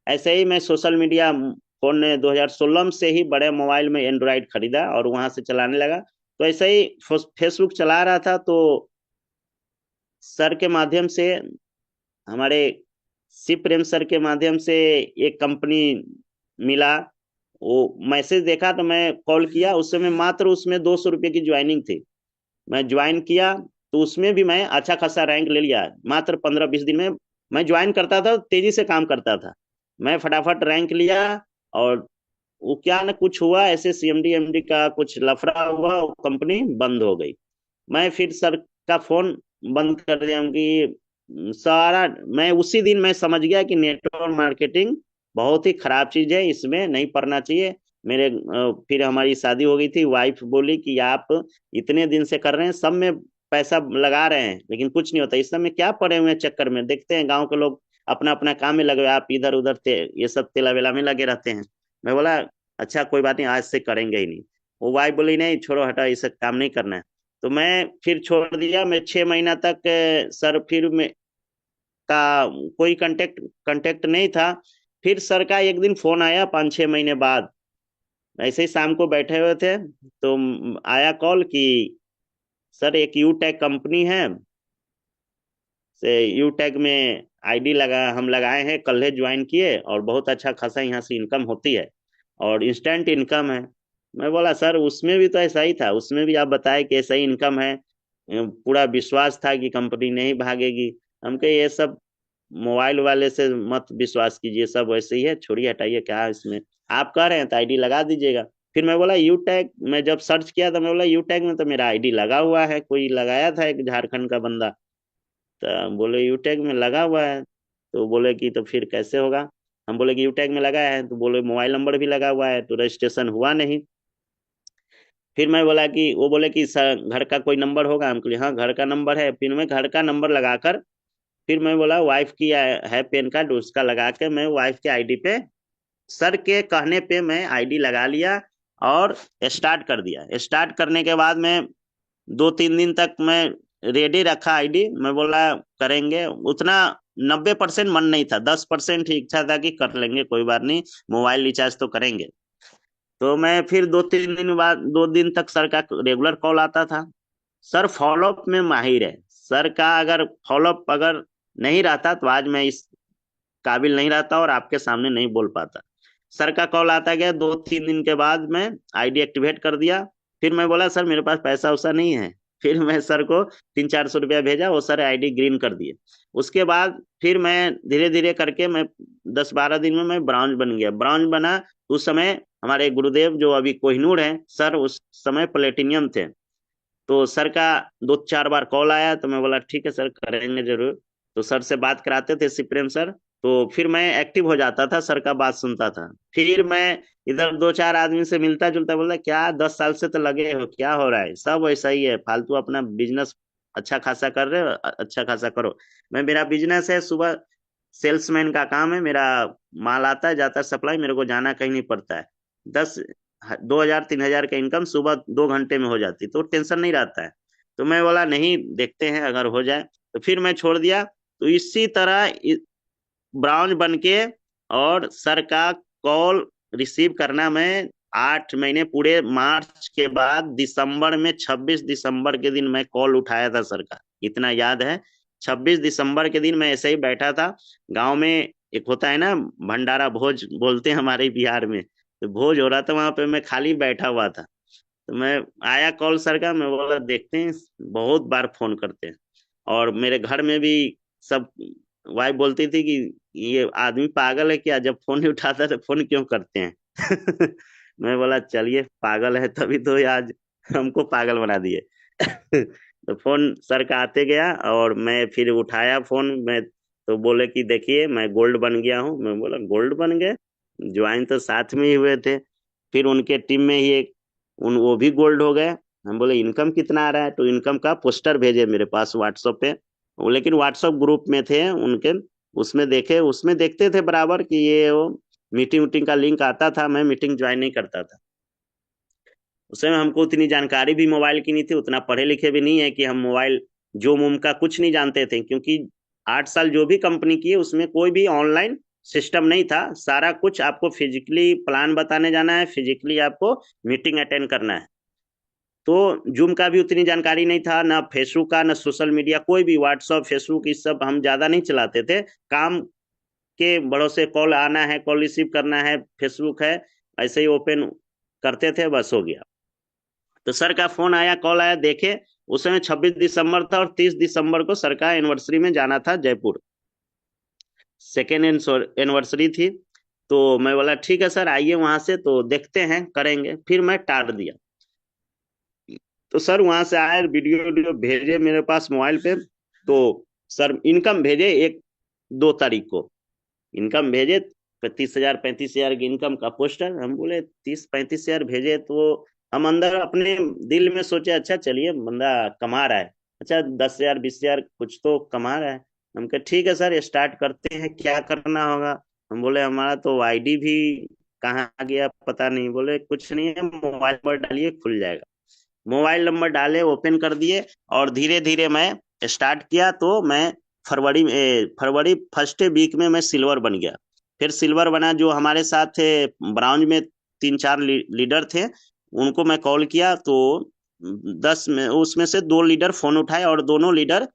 ऐसे ही मैं सोशल मीडिया, फोन 2016 से ही बड़े मोबाइल में एंड्रॉइड खरीदा और वहां से चलाने लगा। तो ऐसे ही फेसबुक चला रहा था, तो सर के माध्यम से हमारे शिव प्रेम सर के माध्यम से एक कंपनी मिला। वो मैसेज देखा तो मैं कॉल किया। उस समय मात्र उसमें 200 रुपये की ज्वाइनिंग थी। मैं ज्वाइन किया तो उसमें भी मैं अच्छा खासा रैंक ले लिया। मात्र 15-20 दिन में मैं ज्वाइन करता था, तेजी से काम करता था, मैं फटाफट रैंक लिया। और वो क्या ना कुछ हुआ ऐसे, सीएमडी एमडी का कुछ लफड़ा हुआ, वो कंपनी बंद हो गई। मैं फिर सर का फोन बंद कर दिया कि सारा, मैं उसी दिन मैं समझ गया कि नेटवर्क मार्केटिंग बहुत ही खराब चीज है, इसमें नहीं पढ़ना चाहिए। मेरे फिर हमारी शादी हो गई थी। वाइफ बोली कि आप इतने दिन से कर रहे हैं, सब में पैसा लगा रहे हैं लेकिन कुछ नहीं होता, इस समय क्या पड़े हुए हैं चक्कर में, देखते हैं गांव के लोग अपना अपना काम में लगे हुए, आप इधर उधर ये सब तेला वेला में लगे रहते हैं। मैं बोला अच्छा कोई बात नहीं, आज से करेंगे ही नहीं। वो वाइफ बोली नहीं छोड़ो हटा, ये सब काम नहीं करना है। तो मैं फिर छोड़ दिया। मैं 6 महीना तक सर फिर में का कोई कांटेक्ट कांटेक्ट नहीं था। फिर सर का एक दिन फोन आया 5-6 महीने बाद। ऐसे ही शाम को बैठे हुए थे तो आया कॉल कि सर एक यूटेक कंपनी है, से यूटेक में आईडी लगा, हम लगाए हैं, कल ही ज्वाइन किए और बहुत अच्छा खासा यहाँ से इनकम होती है और इंस्टेंट इनकम है। मैं बोला सर उसमें भी तो ऐसा ही था, उसमें भी आप बताए कि ऐसा ही इनकम है, पूरा विश्वास था कि कंपनी नहीं भागेगी। हम कहे ये सब मोबाइल वाले से मत विश्वास कीजिए, सब वैसे ही है, छोड़िए हटाइए, क्या इसमें, आप कह रहे हैं तो आईडी लगा दीजिएगा। फिर मैं बोला यूटेक, मैं जब सर्च किया तो मैं बोला यूटेक में तो मेरा आईडी लगा हुआ है, कोई लगाया था एक झारखंड का बंदा। तो बोले यूटेक में लगा हुआ है। तो बोले कि तो फिर कैसे होगा। हम बोले कि यूटेक में लगा है, तो बोले मोबाइल नंबर भी लगा हुआ है, तो रजिस्ट्रेशन हुआ नहीं। फिर मैं बोला कि, वो बोले कि सर घर का कोई नंबर होगा, हम बोले हाँ घर का नंबर है। फिर मैं घर का नंबर लगाकर, फिर मैं बोला वाइफ की है पैन कार्ड, उसका लगा के मैं वाइफ के आईडी पे, सर के कहने पे मैं आईडी लगा लिया और स्टार्ट कर दिया। स्टार्ट करने के बाद मैं 2-3 दिन तक मैं रेडी रखा आईडी। मैं बोला करेंगे, उतना 90% मन नहीं था, 10% ही इच्छा था कि कर लेंगे कोई बात नहीं, मोबाइल रिचार्ज तो करेंगे। तो मैं फिर 2-3 दिन बाद, 2 दिन तक सर का रेगुलर कॉल आता था। सर फॉलोअप में माहिर है, सर का अगर फॉलोअप अगर नहीं रहता तो आज मैं इस काबिल नहीं रहता और आपके सामने नहीं बोल पाता। सर का कॉल आता गया, 2-3 दिन के बाद मैं आईडी एक्टिवेट कर दिया। फिर मैं बोला सर मेरे पास पैसा वैसा नहीं है। फिर मैं सर को 300-400 रुपया भेजा, वो सर आईडी ग्रीन कर दिए। उसके बाद फिर मैं धीरे धीरे करके मैं 10-12 दिन में मैं ब्राउन बन गया। ब्राउन बना उस समय हमारे गुरुदेव जो अभी कोहिनूर हैं सर, उस समय प्लेटिनियम थे। तो सर का 2-4 बार कॉल आया तो मैं बोला ठीक है सर करेंगे जरूर। तो सर से बात कराते थे शिव प्रेम सर। तो फिर मैं एक्टिव हो जाता था, सर का बात सुनता था। फिर मैं इधर 2-4 आदमी से मिलता जुलता, बोला क्या 10 साल से तो लगे हो, क्या हो रहा है, सब वैसा ही है, फालतू अपना बिजनेस अच्छा खासा कर रहे हो, अच्छा खासा करो। मेरा बिजनेस है, सुबह सेल्समैन का काम है मेरा, माल आता है जाता है सप्लाई, मेरे को जाना कहीं नहीं पड़ता है। 2,000-3,000 का इनकम सुबह 2 घंटे में हो जाती, तो टेंशन नहीं रहता है। तो मैं बोला नहीं देखते हैं अगर हो जाए। तो फिर मैं छोड़ दिया। तो इसी तरह ब्राउन बन के और सर का कॉल रिसीव करना, मैं 8 महीने पूरे, मार्च के बाद दिसंबर में 26 दिसंबर के दिन मैं कॉल उठाया था सर का, इतना याद है। 26 दिसंबर के दिन मैं ऐसे ही बैठा था गांव में, एक होता है ना भंडारा भोज बोलते हैं हमारे बिहार में, तो भोज हो रहा था वहां पे, मैं खाली बैठा हुआ था। तो मैं आया कॉल सर का, मैं बोला देखते हैं, बहुत बार फोन करते हैं। और मेरे घर में भी सब, वाइफ बोलती थी कि ये आदमी पागल है क्या, जब फोन नहीं उठाता तो फोन क्यों करते हैं। मैं बोला चलिए पागल है तभी तो आज हमको पागल बना दिए। तो फोन सर का आते गया और मैं फिर उठाया फोन। मैं तो बोले कि देखिए मैं गोल्ड बन गया हूँ। मैं बोला गोल्ड बन गए, ज्वाइन तो साथ में ही हुए थे। फिर उनके टीम में ही एक वो भी गोल्ड हो गए। हम बोले इनकम कितना आ रहा है, तो इनकम का पोस्टर भेजे मेरे पास व्हाट्सएप पे। वो लेकिन व्हाट्सएप ग्रुप में थे उनके, उसमें देखे, उसमें देखते थे बराबर कि ये वो मीटिंग उटिंग का लिंक आता था, मैं मीटिंग ज्वाइन नहीं करता था। उस समय हमको उतनी जानकारी भी मोबाइल की नहीं थी, उतना पढ़े लिखे भी नहीं है कि हम मोबाइल जो मुम का कुछ नहीं जानते थे, क्योंकि 8 साल जो भी कंपनी की है उसमें कोई भी ऑनलाइन सिस्टम नहीं था। सारा कुछ आपको फिजिकली प्लान बताने जाना है, फिजिकली आपको मीटिंग अटेंड करना है। तो जूम का भी उतनी जानकारी नहीं था, ना फेसबुक का, ना सोशल मीडिया, कोई भी व्हाट्सअप फेसबुक इस सब हम ज्यादा नहीं चलाते थे। काम के भरोसे कॉल आना है, कॉल रिसीव करना है, फेसबुक है, ऐसे ही ओपन करते थे, बस हो गया। तो सर का फोन आया, कॉल आया, देखे उस समय 26 दिसंबर था और 30 दिसंबर को सर का एनिवर्सरी में जाना था जयपुर, सेकेंड एनिवर्सरी थी। तो मैं बोला ठीक है सर आइए वहां से, तो देखते हैं करेंगे, फिर मैं टाल दिया। तो सर वहां से आए, वीडियो वीडियो भेजे मेरे पास मोबाइल पे। तो सर इनकम भेजे 1-2 तारीख को, इनकम भेजे 30,000 35,000 की इनकम का पोस्टर। हम बोले 30-35,000 भेजे, तो हम अंदर अपने दिल में सोचे अच्छा चलिए बंदा कमा रहा है, अच्छा 10,000 20,000 कुछ तो कमा रहा है। हम कहे ठीक है सर स्टार्ट करते हैं, क्या करना होगा। हम बोले हमारा तो आईडी भी कहाँ गया पता नहीं। बोले कुछ नहीं है, मोबाइल नंबर डालिए खुल जाएगा। मोबाइल नंबर डाले, ओपन कर दिए, और धीरे धीरे मैं स्टार्ट किया। तो मैं फरवरी फर्स्ट वीक में मैं सिल्वर बन गया। फिर सिल्वर बना, जो हमारे साथ थे ब्राउन में 3-4 लीडर थे, उनको मैं कॉल किया। तो 10 में उसमें से 2 लीडर फोन उठाए, और दोनों लीडर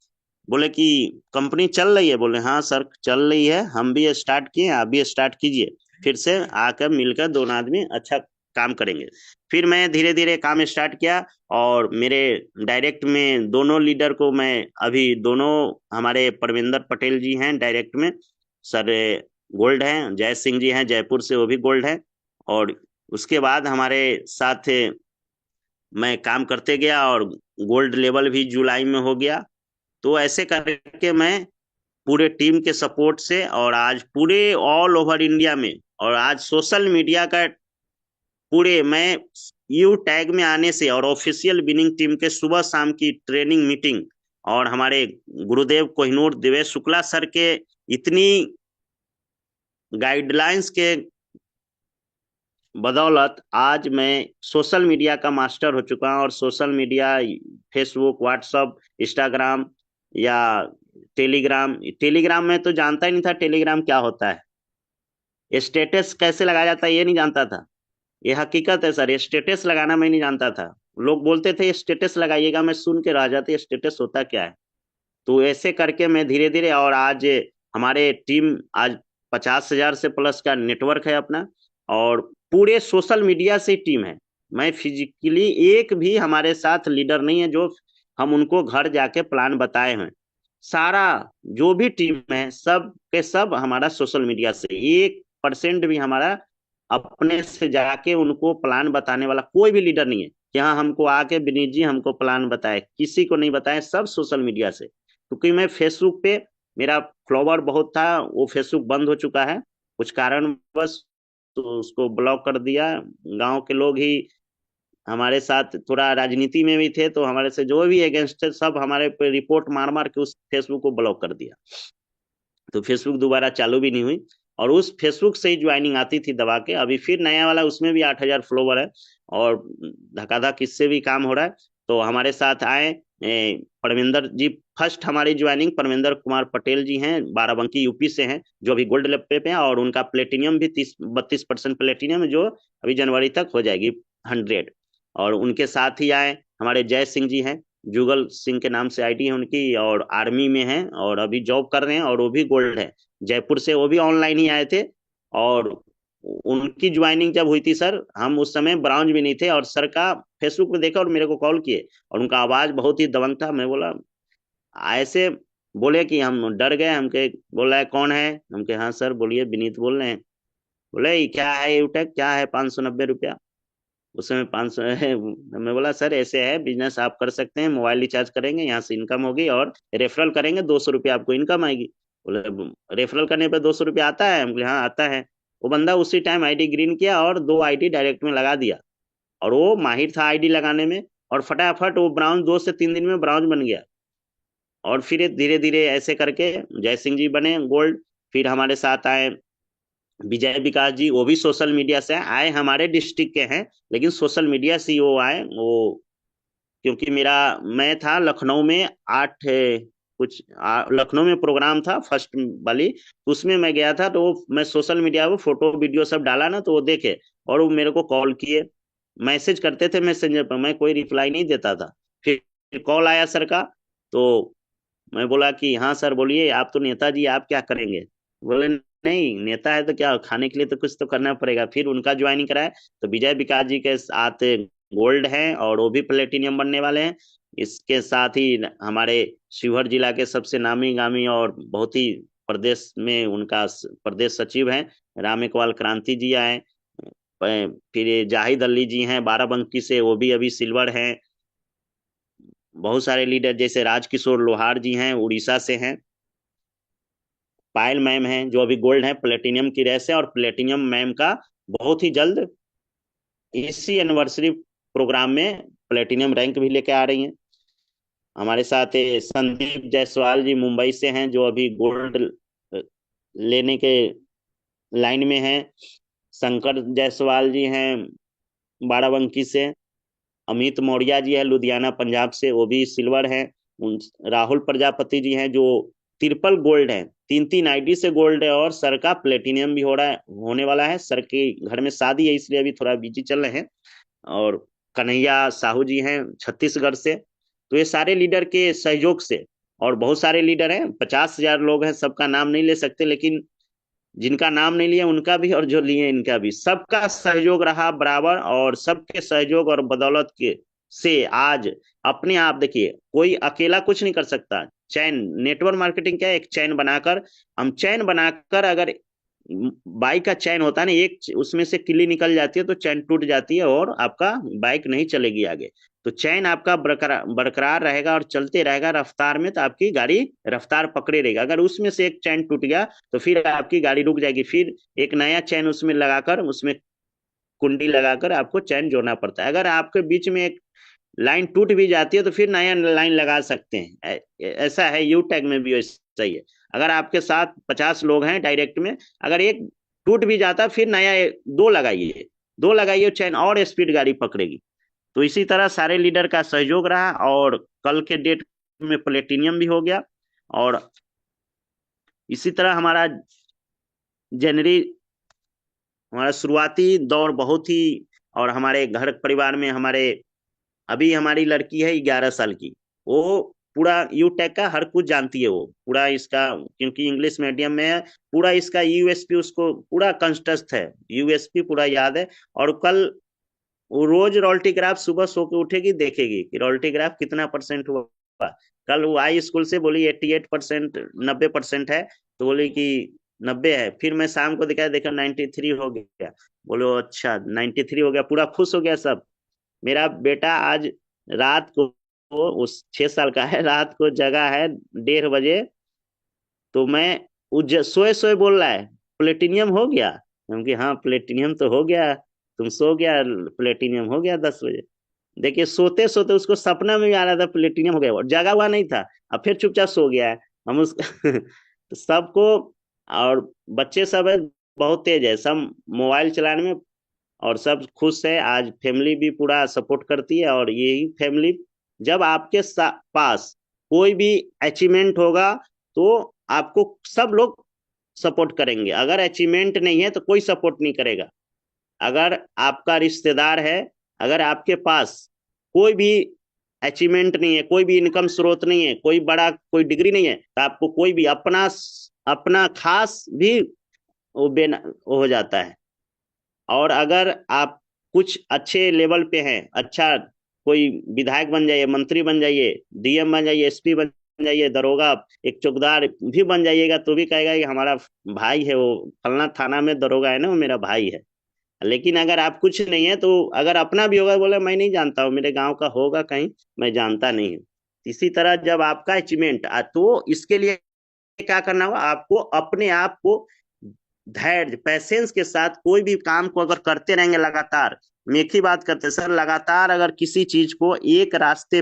बोले कि कंपनी चल रही है। बोले हाँ सर चल रही है, हम भी स्टार्ट किए, आप भी स्टार्ट कीजिए, फिर से आकर मिलकर दोनों आदमी अच्छा काम करेंगे। फिर मैं धीरे धीरे काम स्टार्ट किया, और मेरे डायरेक्ट में दोनों लीडर को मैं अभी दोनों, हमारे परविंदर पटेल जी हैं डायरेक्ट में, सर गोल्ड हैं, जय सिंह जी हैं जयपुर से, वो भी गोल्ड हैं। और उसके बाद हमारे साथ मैं काम करते गया, और गोल्ड लेवल भी जुलाई में हो गया। तो ऐसे करके मैं पूरे टीम के सपोर्ट से, और आज पूरे ऑल ओवर इंडिया में, और आज सोशल मीडिया का पूरे मैं यू टैग में आने से, और ऑफिशियल विनिंग टीम के सुबह शाम की ट्रेनिंग मीटिंग, और हमारे गुरुदेव कोहिनूर दिवेश शुक्ला सर के इतनी गाइडलाइंस के बदौलत आज मैं सोशल मीडिया का मास्टर हो चुका हूं। और social media, Facebook, WhatsApp, Instagram या टेलीग्राम, टेलीग्राम में तो जानता ही नहीं था टेलीग्राम क्या होता है, स्टेटस कैसे लगाया जाता है ये नहीं जानता था। ये हकीकत है सर, स्टेटस लगाना मैं नहीं जानता था। लोग बोलते थे स्टेटस लगाइएगा, मैं सुन के रह जाते स्टेटस होता क्या है। तो ऐसे करके मैं धीरे धीरे, और आज हमारे टीम आज 50,000 से प्लस का नेटवर्क है अपना, और पूरे सोशल मीडिया से टीम है। मैं फिजिकली एक भी हमारे साथ लीडर नहीं है जो हम उनको घर जाके प्लान बताए हैं। सारा जो भी टीम है सब के सब हमारा सोशल मीडिया से, 1% भी हमारा अपने से जाके उनको प्लान बताने वाला कोई भी लीडर नहीं है कि हाँ हमको आके विनीत जी हमको प्लान बताए, किसी को नहीं बताए, सब सोशल मीडिया से। क्योंकि मैं फेसबुक पे, मेरा फॉलोवर बहुत था, वो फेसबुक बंद हो चुका है कुछ कारण बस, तो उसको ब्लॉक कर दिया। गांव के लोग ही हमारे साथ थोड़ा राजनीति में भी थे, तो हमारे से जो भी अगेंस्ट थे सब हमारे पे रिपोर्ट मार मार के उस फेसबुक को ब्लॉक कर दिया। तो फेसबुक दोबारा चालू भी नहीं हुई, और उस फेसबुक से ही ज्वाइनिंग आती थी दबा के। अभी फिर नया वाला, उसमें भी 8,000 फॉलोवर है, और धकाधक इससे भी काम हो रहा है। तो हमारे साथ आए परविंदर जी, फर्स्ट हमारी ज्वाइनिंग परविंदर कुमार पटेल जी हैं, बाराबंकी यूपी से हैं, जो अभी गोल्ड लेवल पे हैं, और उनका प्लेटिनियम भी 32% प्लेटिनियम है, जो अभी जनवरी तक हो जाएगी 100। और उनके साथ ही आए हमारे जय सिंह जी हैं, जुगल सिंह के नाम से आईडी है उनकी, और आर्मी में हैं और अभी जॉब कर रहे हैं, और वो भी गोल्ड है जयपुर से, वो भी ऑनलाइन ही आए थे। और उनकी ज्वाइनिंग जब हुई थी सर, हम उस समय ब्राउन भी नहीं थे, और सर का फेसबुक पे देखा और मेरे को कॉल किए, और उनका आवाज बहुत ही दबंग था। मैं बोला ऐसे, बोले कि हम डर गए, हमके बोला है कौन है, हमके हाँ सर बोलिए विनीत बोल रहे हैं। बोले "ये क्या है यूटेक, क्या है 590 रुपया"। उस समय 500 है। मैं बोला सर ऐसे है, बिजनेस आप कर सकते हैं, मोबाइल रिचार्ज करेंगे यहाँ से इनकम होगी, और रेफरल करेंगे 200 रुपया आपको इनकम आएगी। बोले रेफरल करने पे 200 रुपया आता है, हम बोले हाँ आता है। वो बंदा उसी टाइम आईडी ग्रीन किया, और 2 आईडी डायरेक्ट में लगा दिया, और वो माहिर था आईडी लगाने में, और फटाफट वो ब्राउन 2 से 3 दिन में ब्राउन बन गया। और फिर धीरे धीरे ऐसे करके जय सिंह जी बने गोल्ड। फिर हमारे साथ आए विजय विकास जी, वो भी सोशल मीडिया से आए, हमारे डिस्ट्रिक्ट के हैं, लेकिन सोशल मीडिया से वो आए। वो क्योंकि मैं था लखनऊ में 8 कुछ लखनऊ में प्रोग्राम था फर्स्ट वाली, उसमें मैं गया था। तो मैं सोशल मीडिया पे फोटो वीडियो सब डाला ना, तो वो देखे और वो मेरे को कॉल किए, मैसेज करते थे मैसेंजर पर, मैं कोई रिप्लाई नहीं देता था। फिर कॉल आया सर का, तो मैं बोला कि हाँ सर बोलिए, आप तो नेताजी, आप क्या करेंगे? बोले नहीं, नेता है तो क्या, खाने के लिए तो कुछ तो करना पड़ेगा। फिर उनका ज्वाइनिंग कराया, तो विजय विकास जी के साथ गोल्ड हैं और वो भी प्लेटिनियम बनने वाले हैं। इसके साथ ही हमारे शिवहर जिला के सबसे नामी गामी और बहुत ही प्रदेश में उनका प्रदेश सचिव हैं राम एकवाल क्रांति जी आए। फिर ये जाहिद अली जी हैं बाराबंकी से, वो भी अभी सिल्वर हैं। बहुत सारे लीडर जैसे राजकिशोर लोहार जी हैं, उड़ीसा से हैं। पायल मैम हैं जो अभी गोल्ड है, प्लेटिनियम की रेस है, और प्लेटिनियम मैम का बहुत ही जल्द इसी एनिवर्सरी प्रोग्राम में प्लेटिनियम रैंक भी लेके आ रही हैं। हमारे साथ ये संदीप जायसवाल जी मुंबई से हैं, जो अभी गोल्ड लेने के लाइन में हैं। शंकर जायसवाल जी हैं बाराबंकी से। अमित मौर्य जी है लुधियाना पंजाब से, वो भी सिल्वर है। राहुल प्रजापति जी हैं जो ट्रिपल गोल्ड है, 3-3 आईडी से गोल्ड है, और सर का प्लेटिनियम भी हो रहा है, होने वाला है। सर के घर में शादी है इसलिए अभी थोड़ा बिजी चल रहे हैं। और कन्हैया साहू जी हैं छत्तीसगढ़ से। तो ये सारे लीडर के सहयोग से, और बहुत सारे लीडर हैं, 50,000 लोग हैं, सबका नाम नहीं ले सकते, लेकिन जिनका नाम नहीं लिया उनका भी और जो लिए इनका भी, सबका सहयोग रहा बराबर, और सबके सहयोग और बदौलत के से आज अपने आप देखिए, कोई अकेला कुछ नहीं कर सकता। चैन नेटवर्क मार्केटिंग क्या है, एक चैन बनाकर, हम चैन बनाकर, अगर बाइक का चैन होता है ना, एक उसमें से किल्ली निकल जाती है तो चैन टूट जाती है और आपका बाइक नहीं चलेगी आगे। तो चैन आपका बरकरार बरकरार रहेगा और चलते रहेगा रफ्तार में, तो आपकी गाड़ी रफ्तार पकड़े रहेगा। अगर उसमें से एक चैन टूट गया तो फिर आपकी गाड़ी रुक जाएगी, फिर एक नया चैन उसमें लगाकर, उसमें कुंडी लगाकर आपको चैन जोड़ना पड़ता है। अगर आपके बीच में एक लाइन टूट भी जाती है तो फिर नया लाइन लगा सकते हैं। ऐसा है, यू टैग में भी ऐसा ही है। अगर आपके साथ 50 लोग हैं डायरेक्ट में, अगर एक टूट भी जाता फिर नया दो लगाइए, दो लगाइए, चैन और स्पीड गाड़ी पकड़ेगी। तो इसी तरह सारे लीडर का सहयोग रहा, और कल के डेट में प्लेटिनियम भी हो गया। और इसी तरह हमारा जनवरी, हमारा शुरुआती दौर बहुत ही, और हमारे घर परिवार में हमारे, अभी हमारी लड़की है 11 साल की, वो पूरा यूटेक का हर कुछ जानती है, वो पूरा इसका, क्योंकि इंग्लिश मीडियम में है, पूरा इसका यूएसपी उसको पूरा कंठस्थ है, यूएसपी पूरा याद है। और कल वो रोज रोल्टी ग्राफ सुबह सो के उठेगी, देखेगी कि रोल्टी ग्राफ कितना परसेंट हुआ। कल वो आई स्कूल से, बोली 88%, 90% है, तो बोली कि 90 है। फिर मैं शाम को दिखाया, देखा 93 हो गया। बोलो अच्छा 93 हो गया, पूरा खुश हो गया सब। मेरा बेटा आज रात को, उस 6 साल का है, रात को जगा है 1:30 बजे, तो मैं सोए सोए बोल रहा है प्लेटिनियम हो गया। क्योंकि हाँ प्लेटिनियम तो हो गया, तुम सो गया, प्लेटिनियम हो गया 10 बजे। देखिए सोते सोते उसको सपना में भी आ रहा था प्लेटिनियम हो गया, और जगा हुआ नहीं था, अब फिर चुपचाप सो गया है। हम उस तो सबको, और बच्चे सब है बहुत तेज है सब मोबाइल चलाने में, और सब खुश है। आज फैमिली भी पूरा सपोर्ट करती है, और यही फैमिली, जब आपके पास कोई भी अचीवमेंट होगा तो आपको सब लोग सपोर्ट करेंगे। अगर अचीवमेंट नहीं है तो कोई सपोर्ट नहीं करेगा। अगर आपका रिश्तेदार है, अगर आपके पास कोई भी अचीवमेंट नहीं है, कोई भी इनकम स्रोत नहीं है, कोई बड़ा कोई डिग्री नहीं है, तो आपको कोई भी अपना अपना खास भी वो हो जाता है। और अगर आप कुछ अच्छे लेवल पे हैं, अच्छा कोई विधायक बन जाइए, मंत्री बन जाइए, डीएम बन जाइए, एसपी बन जाइए, दरोगा, एक चौकीदार भी बन जाइएगा, तो भी कहेगा कि हमारा भाई है, वो फलना थाना में दरोगा है ना, वो मेरा भाई है। लेकिन अगर आप कुछ नहीं है, तो अगर अपना भी होगा, बोले मैं नहीं जानता हूँ, मेरे गांव का होगा कहीं, मैं जानता नहीं हूँ। इसी तरह जब आपका अचीवमेंट, तो इसके लिए क्या करना होगा, आपको अपने आप को धैर्य पैसेंस के साथ कोई भी काम को अगर करते रहेंगे लगातार, हम एक ही बात करते हैं सर, लगातार अगर किसी चीज को एक रास्ते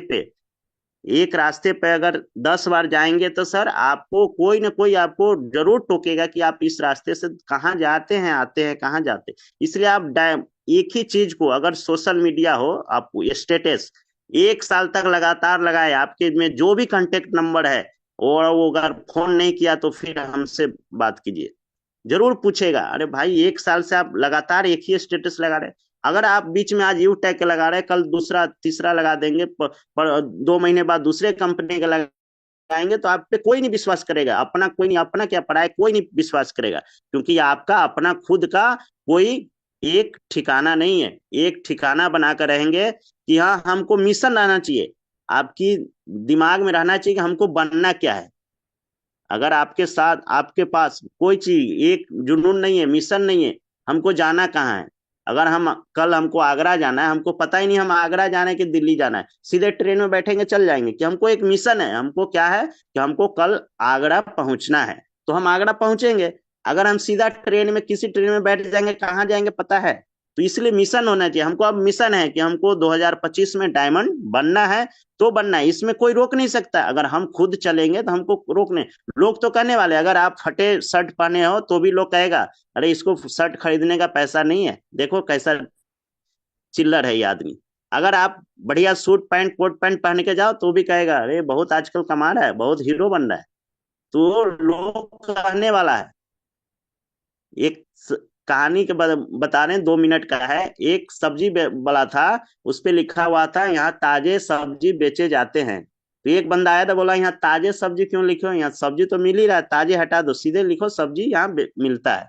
पे अगर 10 बार जाएंगे, तो सर आपको कोई ना कोई आपको जरूर टोकेगा कि आप इस रास्ते से कहाँ जाते हैं, आते हैं, कहाँ जाते हैं। इसलिए आप एक ही चीज को, अगर सोशल मीडिया हो, आप स्टेटस 1 साल तक लगातार लगाए, आपके में जो भी कांटेक्ट नंबर है, और वो अगर फोन नहीं किया तो फिर हमसे बात कीजिए, जरूर पूछेगा, अरे भाई 1 साल से आप लगातार एक ही स्टेटस लगा रहे, अगर आप बीच में आज यू टैग के लगा रहे हैं, कल दूसरा तीसरा लगा देंगे, पर 2 महीने बाद दूसरे कंपनी का लगाएंगे, तो आप पे कोई नहीं विश्वास करेगा। अपना कोई नहीं, अपना क्या पराया कोई नहीं विश्वास करेगा, क्योंकि आपका अपना खुद का कोई एक ठिकाना नहीं है। एक ठिकाना बनाकर रहेंगे कि हाँ, हमको मिशन रहना चाहिए। आपकी दिमाग में रहना चाहिए कि हमको बनना क्या है। अगर आपके साथ आपके पास कोई चीज एक जुनून नहीं है, मिशन नहीं है, हमको जाना कहाँ है। अगर हम कल हमको आगरा जाना है, हमको पता ही नहीं हम आगरा जाना कि दिल्ली जाना है, सीधे ट्रेन में बैठेंगे चल जाएंगे, कि हमको एक मिशन है, हमको क्या है कि हमको कल आगरा पहुंचना है, तो हम आगरा पहुंचेंगे। अगर हम सीधा ट्रेन में किसी ट्रेन में बैठ जाएंगे, कहाँ जाएंगे पता है। तो इसलिए मिशन होना चाहिए हमको। अब मिशन है कि हमको 2025 में डायमंड बनना है, तो बनना है, इसमें कोई रोक नहीं सकता। अगर हम खुद चलेंगे तो हमको रोकने, लोग तो कहने वाले, अगर आप फटे शर्ट पहने हो तो भी लोग कहेगा अरे इसको शर्ट खरीदने का पैसा नहीं है, देखो कैसा चिल्लर है ये आदमी। अगर आप बढ़िया सूट पैंट कोट पैंट पहन के जाओ तो भी कहेगा अरे बहुत आजकल कमा रहा है, बहुत हीरो बन रहा है। तो लोग कहने वाला है। एक कहानी के बता रहे हैं, 2 मिनट का है। एक सब्जी वाला था, उस पे लिखा हुआ था यहाँ ताजे सब्जी बेचे जाते हैं। तो एक बंदा आया था, बोला यहाँ ताजे सब्जी क्यों लिखे हो, यहाँ सब्जी तो मिल ही रहा है, ताजे हटा दो, सीधे लिखो सब्जी यहाँ मिलता है।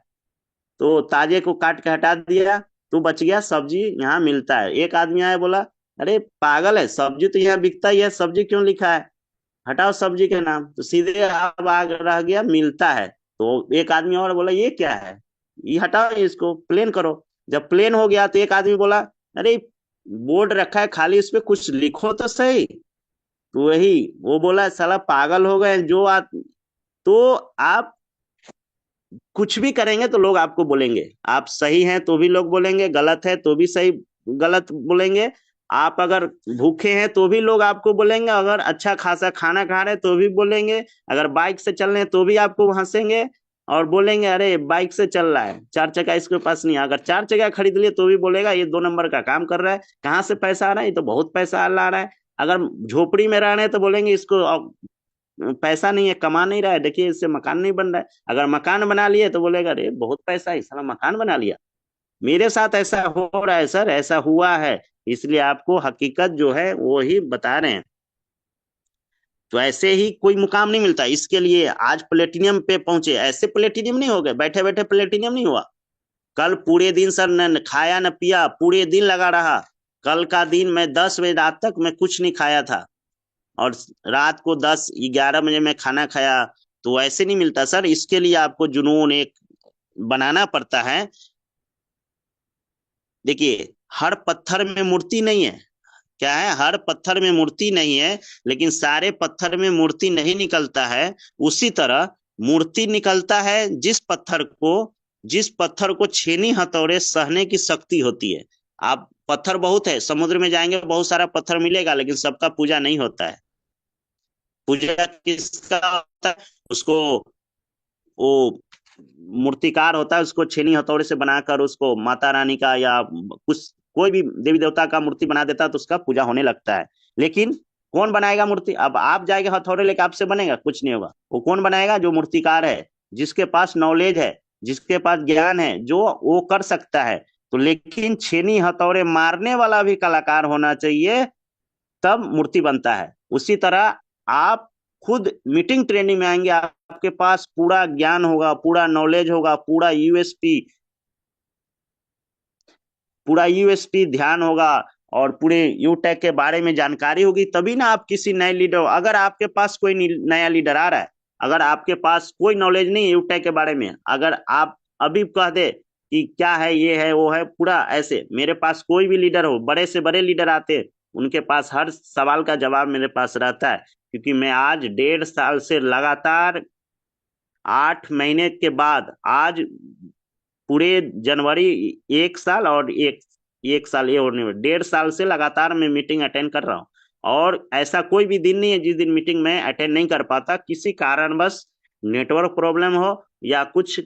तो ताजे को काट के हटा दिया, तो बच गया सब्जी यहाँ मिलता है। एक आदमी आया, बोला अरे पागल है, सब्जी तो यहाँ बिकता ही है, सब्जी क्यों लिखा है, हटाओ सब्जी के नाम। तो सीधे अब आग रह गया मिलता है। तो एक आदमी और बोला ये क्या है, ये हटाओ, इसको प्लेन करो। जब प्लेन हो गया तो एक आदमी बोला अरे बोर्ड रखा है खाली, इस पे कुछ लिखो तो सही। तो वही वो बोला साला पागल हो गए जो तो आप कुछ भी करेंगे तो लोग आपको बोलेंगे, आप सही हैं तो भी लोग बोलेंगे, गलत है तो भी सही गलत बोलेंगे। आप अगर भूखे हैं तो भी लोग आपको बोलेंगे, अगर अच्छा खासा खाना खा रहे हैं तो भी बोलेंगे, अगर बाइक से चल रहे हैं तो भी आपको हंसेंगे और बोलेंगे अरे बाइक से चल रहा है, 4 चक्का इसके पास नहीं है। अगर 4 चक्का खरीद लिए तो भी बोलेगा ये 2 नंबर का काम कर रहा है, कहाँ से पैसा आ रहा है, ये तो बहुत पैसा ला रहा है। अगर झोपड़ी में रह रहे हैं तो बोलेंगे इसको पैसा नहीं है, कमा नहीं रहा है, देखिए इससे मकान नहीं बन रहा है। अगर मकान बना लिए तो बोलेगा अरे बहुत पैसा है, साला मकान बना लिया। मेरे साथ ऐसा हो रहा है सर, ऐसा हुआ है, इसलिए आपको हकीकत जो है वो ही बता रहे हैं। तो ऐसे ही कोई मुकाम नहीं मिलता। इसके लिए आज प्लेटिनियम पे पहुंचे, ऐसे प्लेटिनियम नहीं हो गए, बैठे बैठे प्लेटिनियम नहीं हुआ। कल पूरे दिन सर न खाया न पिया, पूरे दिन लगा रहा। कल का दिन मैं 10 बजे रात तक मैं कुछ नहीं खाया था, और रात को 10-11 बजे में खाना खाया। तो ऐसे नहीं मिलता सर, इसके लिए आपको जुनून एक बनाना पड़ता है। देखिए हर पत्थर में मूर्ति नहीं है, क्या है, हर पत्थर में मूर्ति नहीं है, लेकिन सारे पत्थर में मूर्ति नहीं निकलता है। उसी तरह मूर्ति निकलता है जिस पत्थर को छेनी हथौड़े सहने की शक्ति होती है। आप पत्थर बहुत है, समुद्र में जाएंगे बहुत सारा पत्थर मिलेगा, लेकिन सबका पूजा नहीं होता है। पूजा किसका होता है, उसको वो मूर्तिकार होता है, उसको छेनी हथौड़े से बनाकर उसको माता रानी का या कुछ कोई भी देवी देवता का मूर्ति बना देता है, तो उसका पूजा होने लगता है। लेकिन कौन बनाएगा मूर्ति, अब आप जाएंगे हथौड़े लेके, आपसे बनेगा कुछ नहीं होगा। वो कौन बनाएगा, जो मूर्तिकार है, जिसके पास नॉलेज है, जिसके पास ज्ञान है, जो वो कर सकता है। तो लेकिन छेनी हथौड़े मारने वाला भी कलाकार होना चाहिए, तब मूर्ति बनता है। उसी तरह आप खुद मीटिंग ट्रेनिंग में आएंगे, आपके पास पूरा ज्ञान होगा, पूरा नॉलेज होगा, पूरा यूएसपी ध्यान होगा, और पूरे यूटेक के बारे में जानकारी होगी, तभी ना आप किसी नए लीडर। अगर आपके पास कोई नया लीडर आ रहा है, अगर आपके पास कोई नॉलेज नहीं है यूटेक के बारे में, अगर आप अभी कह दे कि क्या है, ये है वो है, पूरा ऐसे, मेरे पास कोई भी लीडर हो, बड़े से बड़े लीडर आते, उनके पास हर सवाल का जवाब मेरे पास रहता है, क्योंकि मैं आज 1.5 साल से लगातार 8 महीने के बाद आज पूरे जनवरी 1 साल, और एक साल ये होने में 1.5 साल से लगातार मैं मीटिंग अटेंड कर रहा हूँ। और ऐसा कोई भी दिन नहीं है जिस दिन मीटिंग में अटेंड नहीं कर पाता, किसी कारणवश नेटवर्क प्रॉब्लम हो या कुछ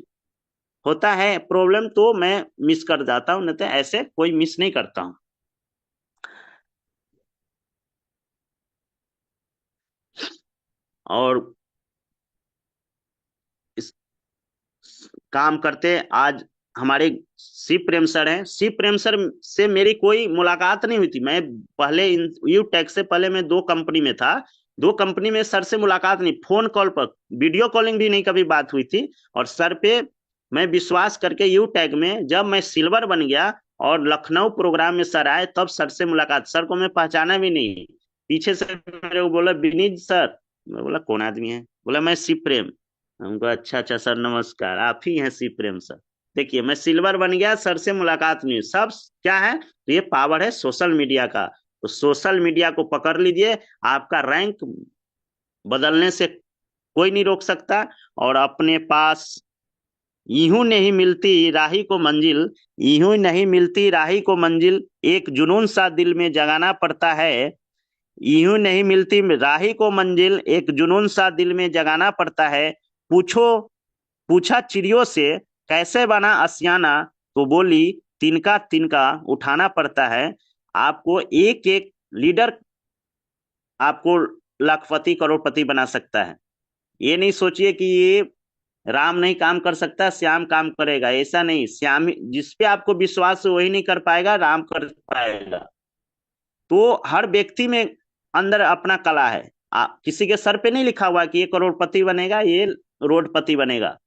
होता है प्रॉब्लम, तो मैं मिस कर जाता हूँ, नहीं तो ऐसे कोई मिस नहीं करता हूँ। और इस काम करते आज हमारे शिव प्रेम सर हैं। शिव प्रेम सर से मेरी कोई मुलाकात नहीं हुई थी। मैं पहले यू टेक से पहले मैं 2 कंपनी में था। 2 कंपनी में सर से मुलाकात नहीं, फोन कॉल पर, वीडियो कॉलिंग भी नहीं कभी बात हुई थी। और सर पे मैं विश्वास करके यू टैग में जब मैं सिल्वर बन गया और लखनऊ प्रोग्राम में सर आए, तब सर से मुलाकात। सर को मैं पहचाना भी नहीं। पीछे से मेरे को बोला विनीत सर। मैं बोला कौन आदमी है? बोला मैं शिव प्रेम। हमको अच्छा अच्छा सर नमस्कार, आप ही हैं शिव प्रेम सर। देखिए मैं सिल्वर बन गया, सर से मुलाकात नहीं हुई। सब क्या है, तो ये पावर है सोशल मीडिया का। तो सोशल मीडिया को पकड़ लीजिए, आपका रैंक बदलने से कोई नहीं रोक सकता। और अपने पास यूं नहीं मिलती राही को मंजिल, यूं नहीं मिलती राही को मंजिल, एक जुनून सा दिल में जगाना पड़ता है। यूं नहीं मिलती राही को मंजिल, एक जुनून सा दिल में जगाना पड़ता है। पूछो पूछा चिड़ियों से कैसे बना आशियाना, तो बोली तिनका तिनका उठाना पड़ता है। आपको एक एक लीडर आपको लाखपति करोड़पति बना सकता है। ये नहीं सोचिए कि ये राम नहीं काम कर सकता श्याम काम करेगा, ऐसा नहीं। श्याम जिस पे आपको विश्वास है वही नहीं कर पाएगा, राम कर पाएगा। तो हर व्यक्ति में अंदर अपना कला है। किसी के सर पे नहीं लिखा हुआ कि ये करोड़पति बनेगा, ये रोडपति बनेगा।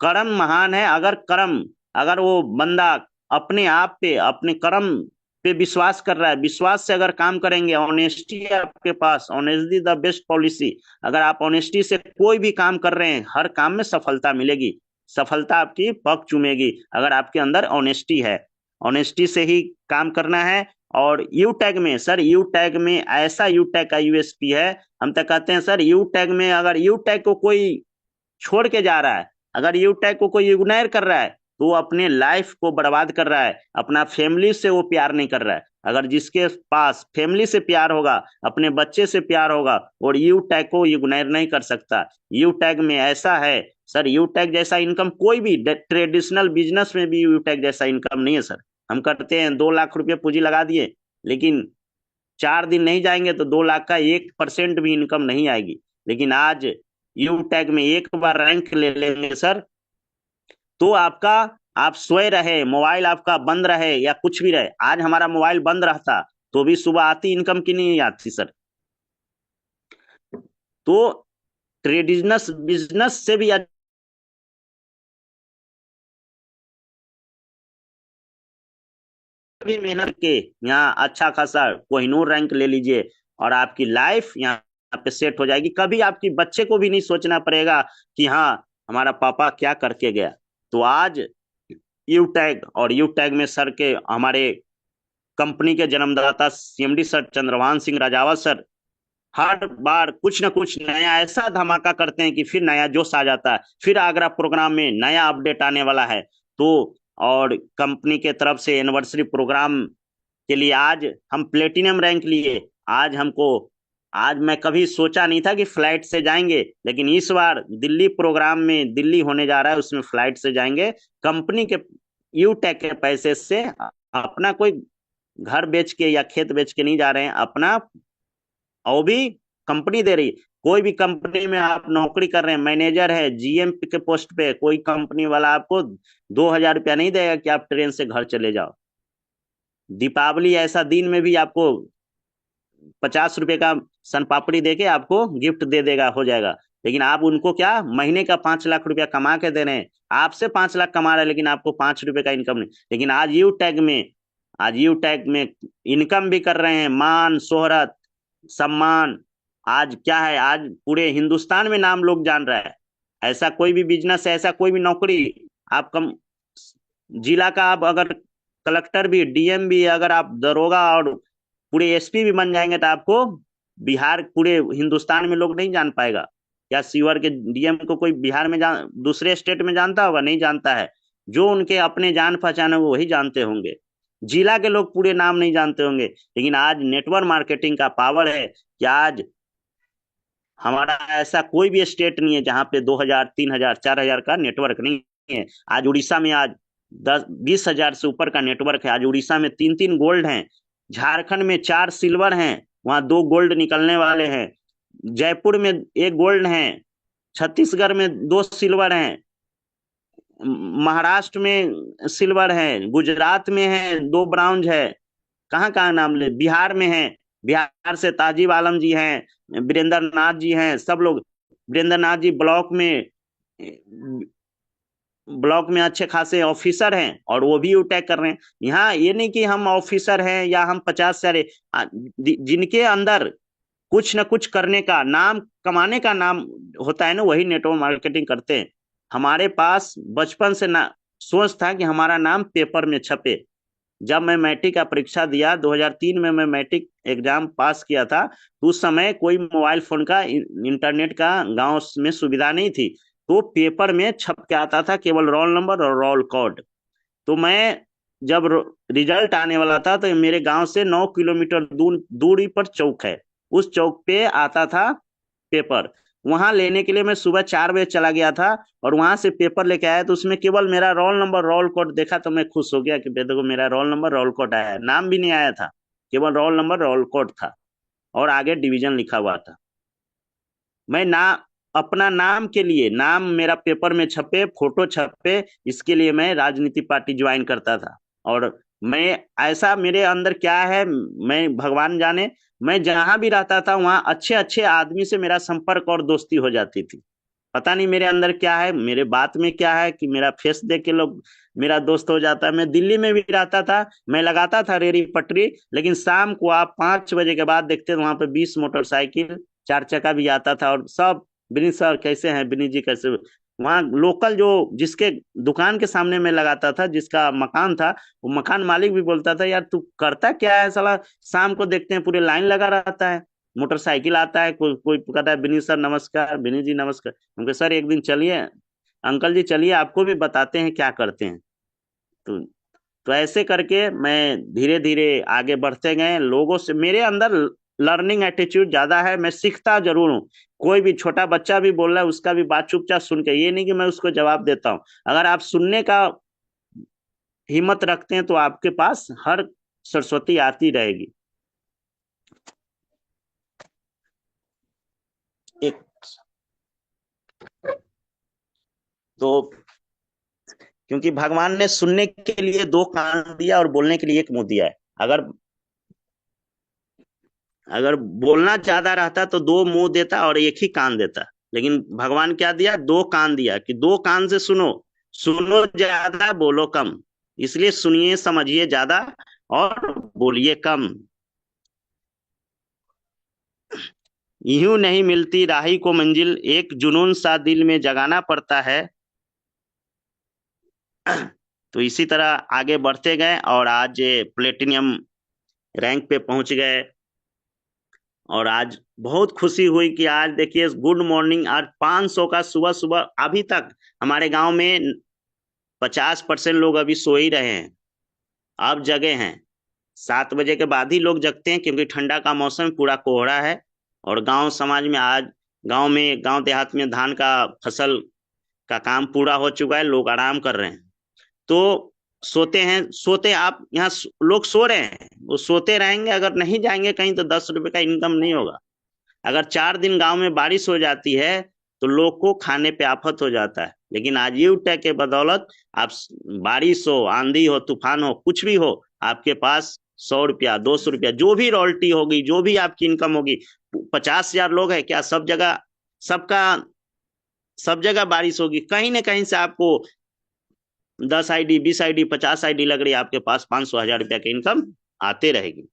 कर्म महान है। अगर वो बंदा अपने आप पे, अपने कर्म पे विश्वास कर रहा है, विश्वास से अगर काम करेंगे, ऑनेस्टी है आपके पास, ऑनेस्टी द बेस्ट पॉलिसी। अगर आप ऑनेस्टी से कोई भी काम कर रहे हैं, हर काम में सफलता मिलेगी, सफलता आपकी पग चूमेगी, अगर आपके अंदर ऑनेस्टी है। ऑनेस्टी से ही काम करना है। और यू टैग में सर, यू टैग में ऐसा यू टैग का यूएसपी है, हम तो कहते हैं सर यू टैग में अगर यू टैग को कोई छोड़ के जा रहा है, अगर यू टैग को कोई इग्नोर कर रहा है, तो वो अपने लाइफ को बर्बाद कर रहा है। अपना फैमिली से वो प्यार नहीं कर रहा है। अगर जिसके पास फैमिली से प्यार होगा, अपने बच्चे से प्यार होगा, और यू टैग को इग्नोर नहीं कर सकता। यू टैग में ऐसा है सर, यू टैग जैसा इनकम कोई भी ट्रेडिशनल बिजनेस में भी यू टैग जैसा इनकम नहीं है सर। हम करते हैं 2 लाख रुपए पूंजी लगा दिए, लेकिन 4 दिन नहीं जाएंगे तो 2 लाख का 1% भी इनकम नहीं आएगी। लेकिन आज यू टैग में एक बार रैंक ले लेंगे सर, तो आप सोए रहे, मोबाइल आपका बंद रहे या कुछ भी रहे, आज हमारा मोबाइल बंद रहता तो भी सुबह आती इनकम की नहीं आती सर। तो ट्रेडिशनल बिजनेस से भी भी मेहनत के यहाँ अच्छा खासा कोहिनूर रैंक ले लीजिए, और आपकी लाइफ यहाँ पे सेट हो जाएगी। कभी आपकी बच्चे को भी नहीं सोचना पड़ेगा कि हाँ हमारा पापा क्या करके गया। तो आज यू टैग और यू टैग में सर के, हमारे कंपनी के जन्मदाता CMD sir Chandrabhan Singh Rajawat sir हर बार कुछ ना कुछ नया ऐसा धमाका करते हैं कि फिर नया जोश आ जाता है। फिर आगरा प्रोग्राम में नया अपडेट आने वाला है। तो और कंपनी के तरफ से एनिवर्सरी प्रोग्राम के लिए आज हम प्लेटिनम रैंक लिए। आज मैं कभी सोचा नहीं था कि फ्लाइट से जाएंगे, लेकिन इस बार दिल्ली प्रोग्राम में, दिल्ली होने जा रहा है उसमें फ्लाइट से जाएंगे। कंपनी के यू टेक के पैसे से, अपना कोई घर बेच के या खेत बेच के नहीं जा रहे हैं, अपना और भी कंपनी दे रही। कोई भी कंपनी में आप नौकरी कर रहे हैं, मैनेजर है, जीएम के पोस्ट पे, कोई कंपनी वाला आपको 2,000 रुपया नहीं देगा कि आप ट्रेन से घर चले जाओ। दीपावली ऐसा दिन में भी आपको 50 रुपए का सन पापड़ी देके आपको गिफ्ट दे देगा, हो जाएगा। लेकिन आप उनको क्या महीने का 5 लाख रुपया कमा के दे रहे हैं, आपसे 5 लाख कमा रहे हैं, लेकिन आपको 5 रुपए का इनकम नहीं। लेकिन आज यू टैग में इनकम भी कर रहे हैं, मान शोहरत सम्मान। आज क्या है, आज पूरे हिंदुस्तान में नाम लोग जान रहा है। ऐसा कोई भी बिजनेस है, ऐसा कोई भी नौकरी, आप कम जिला का आप अगर कलेक्टर भी, डीएम भी, अगर आप दरोगा और पूरे एसपी भी बन जाएंगे, तो आपको बिहार, पूरे हिंदुस्तान में लोग नहीं जान पाएगा। क्या सीवर के डीएम को कोई बिहार में दूसरे स्टेट में जानता होगा? नहीं जानता है। जो उनके अपने जान पहचान है वो वही जानते होंगे, जिला के लोग पूरे नाम नहीं जानते होंगे। लेकिन आज नेटवर्क मार्केटिंग का पावर है कि आज हमारा ऐसा कोई भी स्टेट नहीं है जहां पे 2,000, 3,000, 4,000 का नेटवर्क नहीं है। आज उड़ीसा में आज 10-20 हजार से ऊपर का नेटवर्क है। आज उड़ीसा में 3-3 गोल्ड हैं, झारखंड में 4 सिल्वर हैं, वहां 2 गोल्ड निकलने वाले हैं, जयपुर में 1 गोल्ड है, छत्तीसगढ़ में 2 सिल्वर हैं, महाराष्ट्र में सिल्वर है, गुजरात में है 2 ब्राउन्ज है, कहाँ कहाँ नाम ले, बिहार में है, बिहार से ताजिब आलम जी हैं, वीरेंद्र नाथ जी हैं, सब लोग। वीरेंद्र नाथ जी ब्लॉक में अच्छे खासे ऑफिसर हैं और वो भी अटैक कर रहे हैं। यहाँ ये नहीं कि हम ऑफिसर हैं या हम 50 सारे, जिनके अंदर कुछ न कुछ करने का, नाम कमाने का नाम होता है ना, वही नेटवर्क मार्केटिंग करते हैं। हमारे पास बचपन से ना सोच था कि हमारा नाम पेपर में छपे। जब मैं मैट्रिक का परीक्षा दिया 2003 में, मैं मैट्रिक एग्जाम पास किया था, तो उस समय कोई मोबाइल फोन का, इंटरनेट का गांव में सुविधा नहीं थी, तो पेपर में छप के आता था केवल रोल नंबर और रोल कोड। तो मैं जब रिजल्ट आने वाला था तो मेरे गांव से 9 किलोमीटर दूरी पर चौक है, उस चौक पे आता था पेपर। वहां लेने के लिए मैं सुबह 4 बजे चला गया था और वहां से पेपर लेके आया, तो उसमें केवल मेरा रोल नंबर रोल कोड देखा तो मैं खुश हो गया कि देखो मेरा रोल नंबर रोल कोड आया है। नाम भी नहीं आया था, केवल रोल नंबर रोल कोड था और आगे डिवीजन लिखा हुआ था। मैं ना अपना नाम के लिए, नाम मेरा पेपर में छपे, फोटो छपे, इसके लिए मैं राजनीति पार्टी ज्वाइन करता था। और मैं ऐसा, मेरे अंदर क्या है मैं भगवान जाने, मैं जहां भी रहता था वहां अच्छे अच्छे आदमी से मेरा संपर्क और दोस्ती हो जाती थी। पता नहीं मेरे अंदर क्या है, मेरे बात में क्या है कि मेरा फेस देख के लोग मेरा दोस्त हो जाता है। मैं दिल्ली में भी रहता था, मैं लगाता था रेहड़ी पटरी, लेकिन शाम को आप 5 बजे के बाद देखते थे वहां पे 20 मोटरसाइकिल 4 चक्का भी आता था और सब, विनीत सर कैसे हैं, विनीत जी कैसे। वहाँ लोकल जो, जिसके दुकान के सामने में लगाता था, जिसका मकान था, वो मकान मालिक भी बोलता था यार तू करता क्या है साला, शाम को देखते हैं पूरे लाइन लगा रहता है, मोटरसाइकिल आता है, कोई कोई कहता है विनीत सर नमस्कार, विनीत जी नमस्कार। उनके सर एक दिन चलिए, अंकल जी चलिए आपको भी बताते हैं क्या करते हैं। तो तो ऐसे करके मैं धीरे धीरे आगे बढ़ते गए। लोगों से मेरे अंदर लर्निंग एटीट्यूड ज्यादा है, मैं सीखता जरूर हूँ। कोई भी छोटा बच्चा भी बोल रहा है उसका भी बात चुपचाप सुन के, ये नहीं कि मैं उसको जवाब देता हूँ। अगर आप सुनने का हिम्मत रखते हैं तो आपके पास हर सरस्वती आती रहेगी। एक तो क्योंकि भगवान ने सुनने के लिए 2 कान दिया और बोलने के लिए 1 मुंह दिया है। अगर अगर बोलना ज्यादा रहता तो 2 मुंह देता और 1 ही कान देता, लेकिन भगवान क्या दिया, 2 कान दिया कि 2 कान से सुनो, सुनो ज्यादा बोलो कम। इसलिए सुनिए समझिए ज्यादा और बोलिए कम। यूं नहीं मिलती राही को मंजिल, एक जुनून सा दिल में जगाना पड़ता है। तो इसी तरह आगे बढ़ते गए और आज प्लेटिनियम रैंक पे पहुंच गए। और आज बहुत खुशी हुई कि आज देखिए गुड मॉर्निंग, आज 500 का सुबह सुबह, अभी तक हमारे गांव में 50% लोग अभी सो ही रहे हैं, अब जगे हैं। 7 बजे के बाद ही लोग जगते हैं क्योंकि ठंडा का मौसम, पूरा कोहरा है। और गांव समाज में आज, गांव देहात में धान का फसल का काम पूरा हो चुका है, लोग आराम कर रहे हैं। तो सोते आप यहाँ लोग सो रहे हैं, वो सोते रहेंगे, अगर नहीं जाएंगे कहीं तो 10 रुपए का इनकम नहीं होगा। अगर 4 दिन गांव में बारिश हो जाती है तो लोग को खाने पे आफत हो जाता है। लेकिन आज यूटेक के बदौलत आप, बारिश हो, आंधी हो, तूफान हो, कुछ भी हो, आपके पास 100 रुपया 200 रुपया जो भी रॉयल्टी होगी, जो भी आपकी इनकम होगी, 50,000 लोग है क्या, सबका सब जगह बारिश होगी, कहीं ना कहीं से आपको 10 आईडी 20 आईडी 50 आईडी लग रही है, आपके पास 500 1000 रुपया की इनकम आते रहेगी।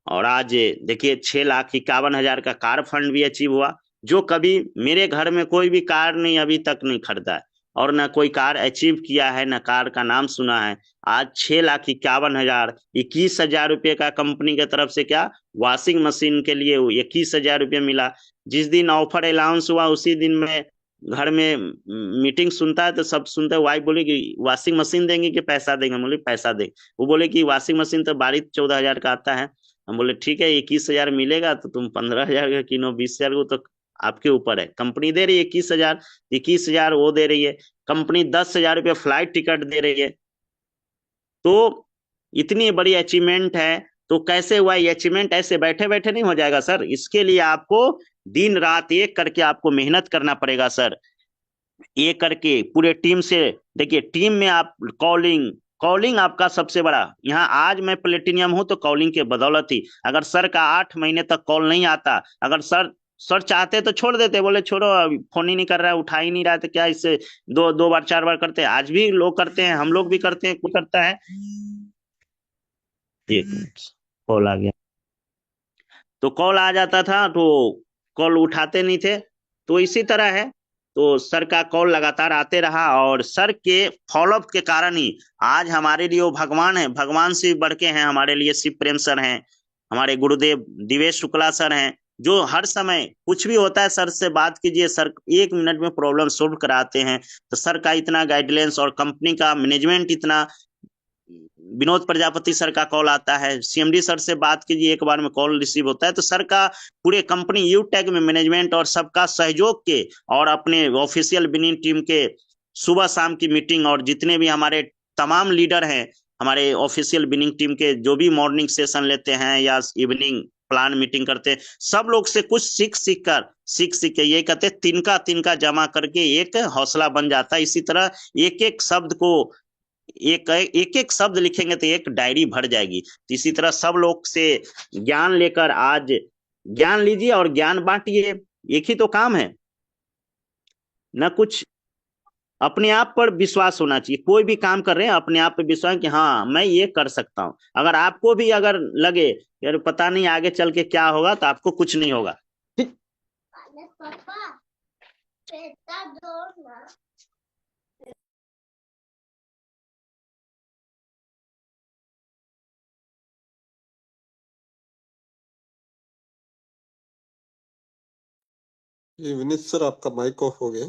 और आज देखिए 6,51,000 का कार फंड भी अचीव हुआ, जो कभी मेरे घर में कोई भी कार नहीं अभी तक नहीं खरीदा है और ना कोई कार अचीव किया है, ना कार का नाम सुना है। आज 6,51,000, 21,000 रुपये का कंपनी की तरफ से क्या, वॉशिंग मशीन के लिए 21,000 रुपये मिला। जिस दिन ऑफर अलाउंस हुआ उसी दिन में घर में मीटिंग सुनता है तो सब सुनते, वाइफ बोली कि वॉशिंग मशीन देंगे कि पैसा देंगे, बोले पैसा दे। वो बोले कि वॉशिंग मशीन तो 12-14 हजार का आता है। हम बोले ठीक है 21,000 मिलेगा तो तुम 15,000 का किनो, 20,000 को तो आपके ऊपर है। कंपनी दे रही है 21,000, 21,000 वो दे रही है, कंपनी 10,000 रुपये फ्लाइट टिकट दे रही है। तो इतनी बड़ी अचीवमेंट है। तो कैसे हुआ ये अचीवमेंट, ऐसे बैठे बैठे नहीं हो जाएगा सर, इसके लिए आपको दिन रात एक करके आपको मेहनत करना पड़ेगा सर। ये करके पूरे टीम से, देखिए टीम में आप कॉलिंग आपका सबसे बड़ा, यहाँ आज मैं प्लेटिनियम हूं तो कॉलिंग के बदौलत ही। अगर सर का 8 महीने तक कॉल नहीं आता, अगर सर चाहते तो छोड़ देते, बोले छोड़ो अभी फोन ही नहीं कर रहा है, उठा ही नहीं रहा, तो क्या इससे दो बार 4 बार करते हैं। आज भी लोग करते हैं, हम लोग भी करते हैं, कोई करता है। एक मिनट, कॉल आ गया। तो कॉल आ जाता था तो कॉल उठाते नहीं थे। तो इसी तरह है, तो सर का कॉल लगातार आते रहा, और सर के फॉलोअप के कारण ही आज हमारे लिए वो भगवान है, भगवान से भी बढ़ के हैं हमारे लिए। शिव प्रेम सर हैं, हमारे गुरुदेव दिवेश शुक्ला सर हैं, जो हर समय कुछ भी होता है सर से बात कीजिए, सर 1 मिनट में प्रॉब्लम सोल्व कराते हैं। तो सर का इतना गाइडलाइंस और कंपनी का मैनेजमेंट इतना, विनोद प्रजापति सर का कॉल आता है, सीएमडी सर से बात कीजिए, एक बार में कॉल रिसीव होता है। तो सर का पूरे कंपनी यूटेक में मैनेजमेंट और सबका सहयोग के, और अपने ऑफिशियल विनिंग टीम के सुबह शाम की मीटिंग, और जितने भी हमारे तमाम लीडर हैं हमारे ऑफिशियल विनिंग टीम के, जो भी मॉर्निंग सेशन लेते हैं या इवनिंग प्लान मीटिंग करते हैं, सब लोग से कुछ सीख के ये कहते हैं, तिनका तिनका जमा करके एक हौसला बन जाता है। इसी तरह एक एक शब्द को, एक शब्द लिखेंगे तो एक डायरी भर जाएगी। तो इसी तरह सब लोग से ज्ञान लेकर आज ज्ञान लीजिए और ज्ञान बांटिए, एक ही तो काम है ना। कुछ अपने आप पर विश्वास होना चाहिए, कोई भी काम कर रहे हैं अपने आप पर विश्वास कि हाँ मैं ये कर सकता हूं। अगर आपको भी अगर लगे यार पता नहीं आगे चल के क्या होगा, तो आपको कुछ नहीं होगा। ये विनीत सर आपका माइक ऑफ हो गया।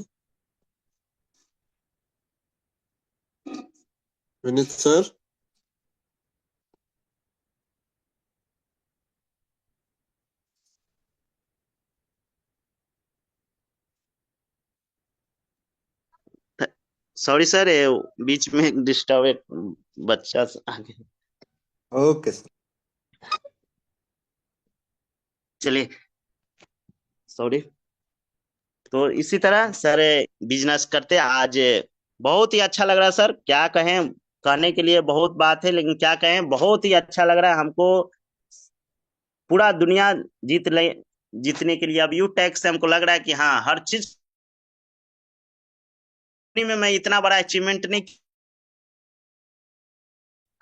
विनीत सर, सॉरी सर, बीच में डिस्टर्ब, एक बच्चा आ गया। Okay sir. चलिए, सॉरी। तो इसी तरह सर बिजनेस करते आज बहुत ही अच्छा लग रहा है सर, क्या कहें, कहने के लिए बहुत बात है, लेकिन क्या कहें, बहुत ही अच्छा लग रहा है हमको। पूरा दुनिया जीतने के लिए अब यू टैक्स से हमको लग रहा है कि हाँ हर चीज में मैं इतना बड़ा अचीवमेंट नहीं,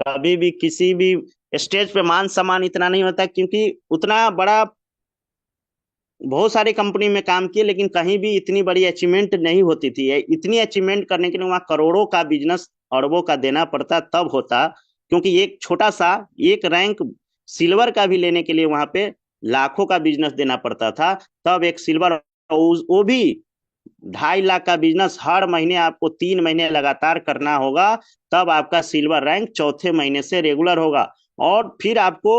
कभी भी किसी भी स्टेज पे मान सम्मान इतना नहीं होता, क्योंकि उतना बड़ा बहुत सारी कंपनी में काम किए, लेकिन कहीं भी इतनी बड़ी अचीवमेंट नहीं होती थी। इतनी अचीवमेंट करने के लिए वहां करोड़ों का बिजनेस, अरबों का देना पड़ता, तब होता। क्योंकि एक छोटा सा एक रैंक सिल्वर का भी लेने के लिए वहां पे लाखों का बिजनेस देना पड़ता था, तब एक सिल्वर, वो भी 2.5 लाख का बिजनेस हर महीने आपको 3 महीने लगातार करना होगा, तब आपका सिल्वर रैंक चौथे महीने से रेगुलर होगा। और फिर आपको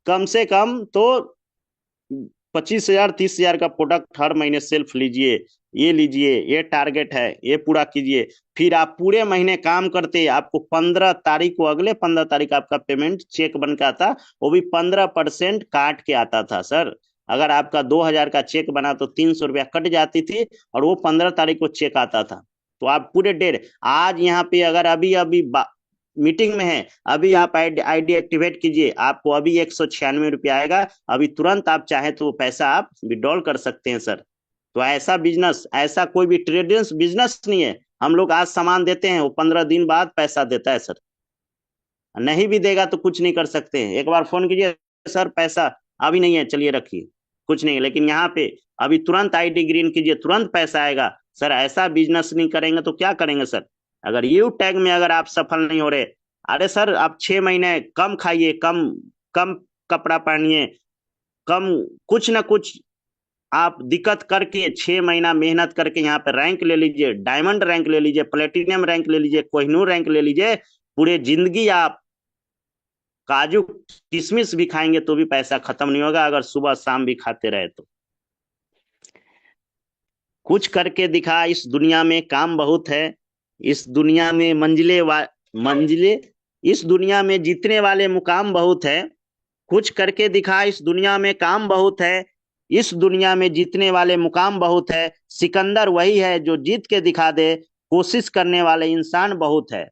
कम से कम तो 25,000 30,000 का प्रोडक्ट हर महीने सेल्फ लीजिए, ये लीजिए, ये टारगेट है, ये पूरा कीजिए। फिर आप पूरे महीने काम करते, आपको 15 तारीख को, अगले 15 तारीख आपका पेमेंट चेक बन के आता, वो भी 15% काट के आता था सर। अगर आपका 2,000 का चेक बना तो 300 रुपया कट जाती थी, और वो 15 तारीख को चेक आता था। तो आप पूरे डेढ़, आज यहाँ पे अगर अभी अभी मीटिंग में है, अभी आप आईडी एक्टिवेट कीजिए, आपको अभी 196 रुपया आएगा, अभी तुरंत आप चाहे तो वो पैसा आप विड्रॉल कर सकते हैं सर। तो ऐसा बिजनेस, ऐसा कोई भी ट्रेडिंग बिजनेस नहीं है। हम लोग आज सामान देते हैं, वो 15 दिन बाद पैसा देता है सर, नहीं भी देगा तो कुछ नहीं कर सकते हैं। एक बार फोन कीजिए, सर पैसा अभी नहीं है, चलिए रखिए, कुछ नहीं है। लेकिन यहाँ पे अभी तुरंत आईडी ग्रीन कीजिए, तुरंत पैसा आएगा सर। ऐसा बिजनेस नहीं करेंगे तो क्या करेंगे सर? अगर यू टैग में अगर आप सफल नहीं हो रहे, अरे सर आप 6 महीने कम खाइए, कम कम कपड़ा पहनिए, कम कुछ ना कुछ आप दिक्कत करके 6 महीना मेहनत करके यहाँ पे रैंक ले लीजिए, डायमंड रैंक ले लीजिए, प्लेटिनियम रैंक ले लीजिए, कोहिनूर रैंक ले लीजिए। पूरे जिंदगी आप काजू किशमिश भी खाएंगे तो भी पैसा खत्म नहीं होगा, अगर सुबह शाम भी खाते रहे तो। कुछ करके दिखा, इस दुनिया में काम बहुत है, इस दुनिया में मंजिले, इस दुनिया में जीतने वाले मुकाम बहुत है। कुछ करके दिखा, इस दुनिया में काम बहुत है, इस दुनिया में जीतने वाले मुकाम बहुत है, सिकंदर वही है जो जीत के दिखा दे, कोशिश करने वाले इंसान बहुत है।